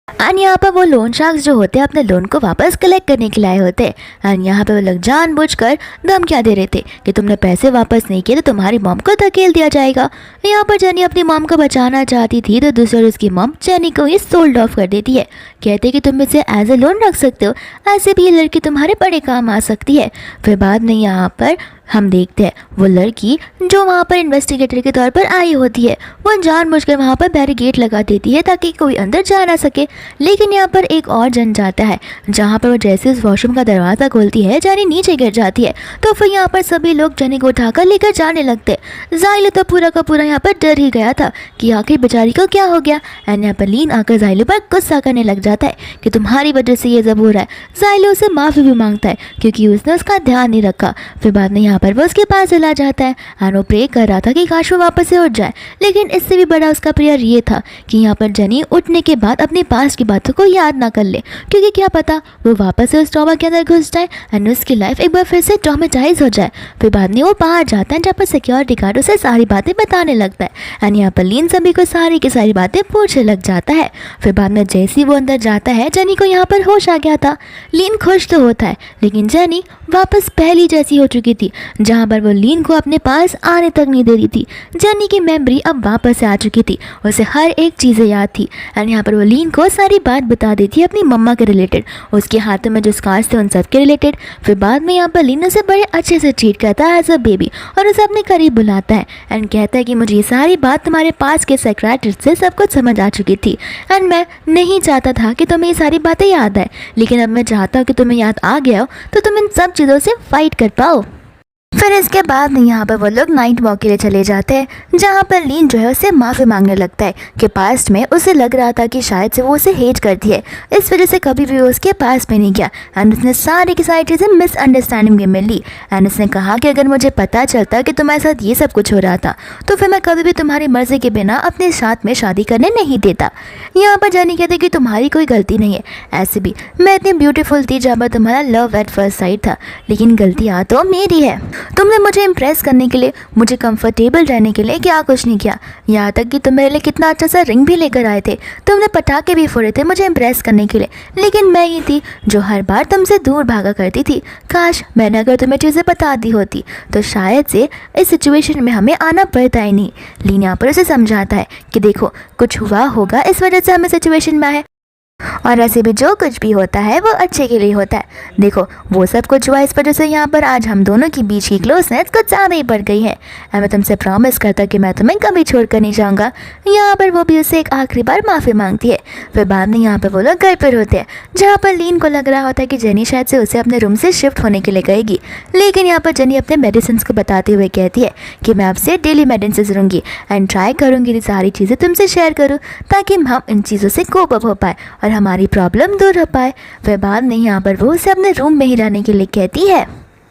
A: एंड यहाँ पर वो लोन शार्क्स जो होते हैं अपने लोन को वापस कलेक्ट करने के लिए आए होते हैं। एंड यहाँ पे वो लोग जानबूझकर धमकियाँ दे रहे थे कि तुमने पैसे वापस नहीं किए तो तुम्हारी मॉम को धकेल दिया जाएगा। यहाँ पर जेनी अपनी मॉम को बचाना चाहती थी तो दूसरी ओर उसकी मॉम जेनी को ही सोल्ड ऑफ कर देती है। कहते कि तुम इसे एज ए लोन रख सकते हो, ऐसे भी ये लड़की तुम्हारे बड़े काम आ सकती है। फिर बाद में यहाँ पर हम देखते हैं वो लड़की जो वहाँ पर इन्वेस्टिगेटर के तौर पर आई होती है वो जानबूझकर वहाँ पर बैरिकेड लगा देती है ताकि कोई अंदर जा ना सके। लेकिन यहाँ पर एक और जन जाता है, जहाँ पर वो जैसे उस वॉशरूम का दरवाज़ा खोलती है जेनी नीचे गिर जाती है। तो फिर यहाँ पर सभी लोग जेनी को उठाकर लेकर जाने लगते। ज़ाइलो तो पूरा का पूरा यहाँ पर डर ही गया था कि आखिर बेचारी को क्या हो गया। एंड यहाँ पर लीन आकर ज़ाइलो पर गुस्सा करने लग जाता है कि तुम्हारी वजह से ये सब हो रहा है। ज़ाइलो उसे माफ़ी भी मांगता है क्योंकि उसने उसका ध्यान नहीं रखा। फिर बाद में पर वो उसके पास चला जाता है एंड वो प्रे कर रहा था कि काश वो वापस से उठ जाए। लेकिन इससे भी बड़ा उसका प्रेयर ये था कि यहाँ पर जेनी उठने के बाद अपने पास्ट की बातों को याद ना कर ले, क्योंकि क्या पता वो वापस से उस ट्रॉमा के अंदर घुस जाए एंड उसकी लाइफ एक बार फिर से ट्रॉमेटाइज हो जाए। फिर बाद में वो बाहर जाता है जहाँ पर सिक्योरिटी गार्ड उसे सारी बातें बताने लगता है एंड यहाँ पर लीन सभी को सारी की सारी बातें पूछने लग जाता है। फिर बाद में जैसे ही वो अंदर जाता है जेनी को यहाँ पर होश आ गया था। लीन खुश तो होता है लेकिन जेनी वापस पहली जैसी हो चुकी थी, जहाँ पर वो लीन को अपने पास आने तक नहीं दे रही थी। जेनी की मेमोरी अब वापस आ चुकी थी, उसे हर एक चीज़ें याद थी एंड यहाँ पर वो लीन को सारी बात बता दी थी अपनी मम्मा के रिलेटेड, उसके हाथों में जो स्कार्स थे उन सब के रिलेटेड। फिर बाद में यहाँ पर लीन उसे बड़े अच्छे से ट्रीट करता है एज अ बेबी और उसे अपने करीब बुलाता है एंड कहता है कि मुझे ये सारी बात तुम्हारे पास के साइकियाट्रिस्ट से सब कुछ समझ आ चुकी थी एंड मैं नहीं चाहता था कि तुम्हें ये सारी बातें याद आए, लेकिन अब मैं चाहता हूँ कि तुम्हें याद आ गया हो तो तुम इन सब चीज़ों से फाइट कर पाओ। फिर इसके बाद में यहाँ पर वो लोग नाइट वॉक के लिए चले जाते हैं, जहाँ पर लीन जो है उसे माफ़ी मांगने लगता है कि पास्ट में उसे लग रहा था कि शायद से वो उसे हेट करती है, इस वजह से कभी भी वो उसके पास में नहीं गया एंड उसने सारी की सारी चीज़ें मिसअंडरस्टैंडिंग में ली एंड उसने कहा कि अगर मुझे पता चलता कि तुम्हारे साथ ये सब कुछ हो रहा था तो फिर मैं कभी भी तुम्हारी मर्जी के बिना अपने साथ में शादी करने नहीं देता। यहाँ पर जानी कहते कि तुम्हारी कोई गलती नहीं है, ऐसे भी मैं इतनी ब्यूटीफुल थी जहाँ पर तुम्हारा लव एट फर्स्ट साइट था, लेकिन गलतियाँ तो मेरी है। तुमने मुझे इम्प्रेस करने के लिए, मुझे कंफर्टेबल रहने के लिए क्या कुछ नहीं किया, यहाँ तक कि तुम मेरे लिए कितना अच्छा सा रिंग भी लेकर आए थे, तुमने पटाखे भी फोड़े थे मुझे इम्प्रेस करने के लिए, लेकिन मैं ही थी जो हर बार तुमसे दूर भागा करती थी। काश मैंने अगर तुम्हें चीज़ें बता दी होती तो शायद से इस सिचुएशन में हमें आना पड़ता ही नहीं। लीन यहाँ पर उसे समझाता है कि देखो कुछ हुआ होगा इस वजह से हमें सिचुएशन में आए, और ऐसे भी जो कुछ भी होता है वो अच्छे के लिए होता है। देखो वो सब कुछ हुआ इस वजह से यहाँ पर आज हम दोनों के बीच की क्लोजनेस कुछ ज़्यादा ही बढ़ गई है और मैं तुमसे प्रॉमिस करता कि मैं तुम्हें कभी छोड़कर नहीं जाऊँगा। यहाँ पर वो भी उससे एक आखिरी बार माफ़ी मांगती है। फिर बाद में यहाँ पर वो लोग घर पर होते हैं, जहाँ पर लीन को लग रहा होता है कि जेनी शायद से उसे अपने रूम से शिफ्ट होने के लिए कहेगी, लेकिन यहाँ पर जेनी अपने मेडिसिन को बताते हुए कहती है कि मैं आपसे डेली मेडिसिन लूँगी एंड ट्राई करूँगी ये सारी चीज़ें तुमसे शेयर करूँ ताकि हम इन चीज़ों से कोप अप हो पाए और हमारी प्रॉब्लम दूर हो पाए। फिर बाद में यहाँ पर वो उसे अपने रूम में ही रहने के लिए कहती है।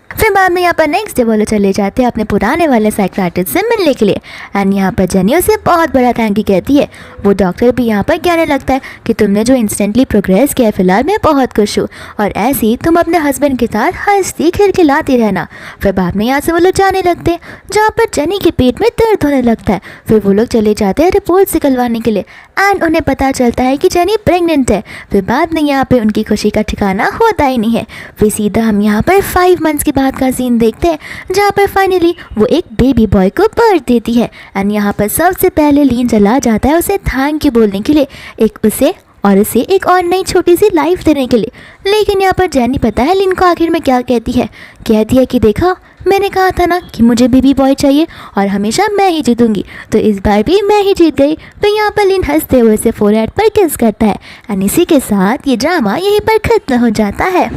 A: फिर बाद में यहाँ पर नेक्स्ट डे वो लोग चले जाते हैं अपने पुराने वाले साइकियाट्रिस्ट से मिलने के लिए एंड यहाँ पर जेनी उसे बहुत बड़ा थैंक यू कहती है। वो डॉक्टर भी यहाँ पर कहने लगता है कि तुमने जो इंस्टेंटली प्रोग्रेस किया है फिलहाल मैं बहुत खुश हूँ और ऐसे ही तुम अपने हस्बैंड के साथ हंसती खिलखिलाती रहना। फिर बाद में यहाँ से वो लोग जाने लगते हैं, जहाँ पर जेनी के पेट में दर्द होने लगता है। फिर वो लोग चले जाते हैं रिपोर्ट निकलवाने के लिए एंड उन्हें पता चलता है कि जेनी प्रेग्नेंट है। फिर बाद में यहाँ पे उनकी खुशी का ठिकाना होता ही नहीं है। फिर सीधा हम यहाँ पर 5 मंथ्स के बाद का सीन देखते हैं, जहाँ पर फाइनली वो एक बेबी बॉय को बर्थ देती है एंड यहाँ पर सबसे पहले लीन चला जाता है उसे थैंक यू बोलने के लिए, उसे एक और नई छोटी सी लाइफ देने के लिए। लेकिन यहाँ पर जेनी पता है लीन को आखिर में क्या कहती है कि देखा मैंने कहा था ना कि मुझे बेबी बॉय चाहिए और हमेशा मैं ही जीतूंगी, तो इस बार भी मैं ही जीत गई। तो यहाँ पर लीन हंसते हुए उसे फोरहेड पर किस करता है एंड इसी के साथ ये ड्रामा यहीं पर खत्म हो जाता है।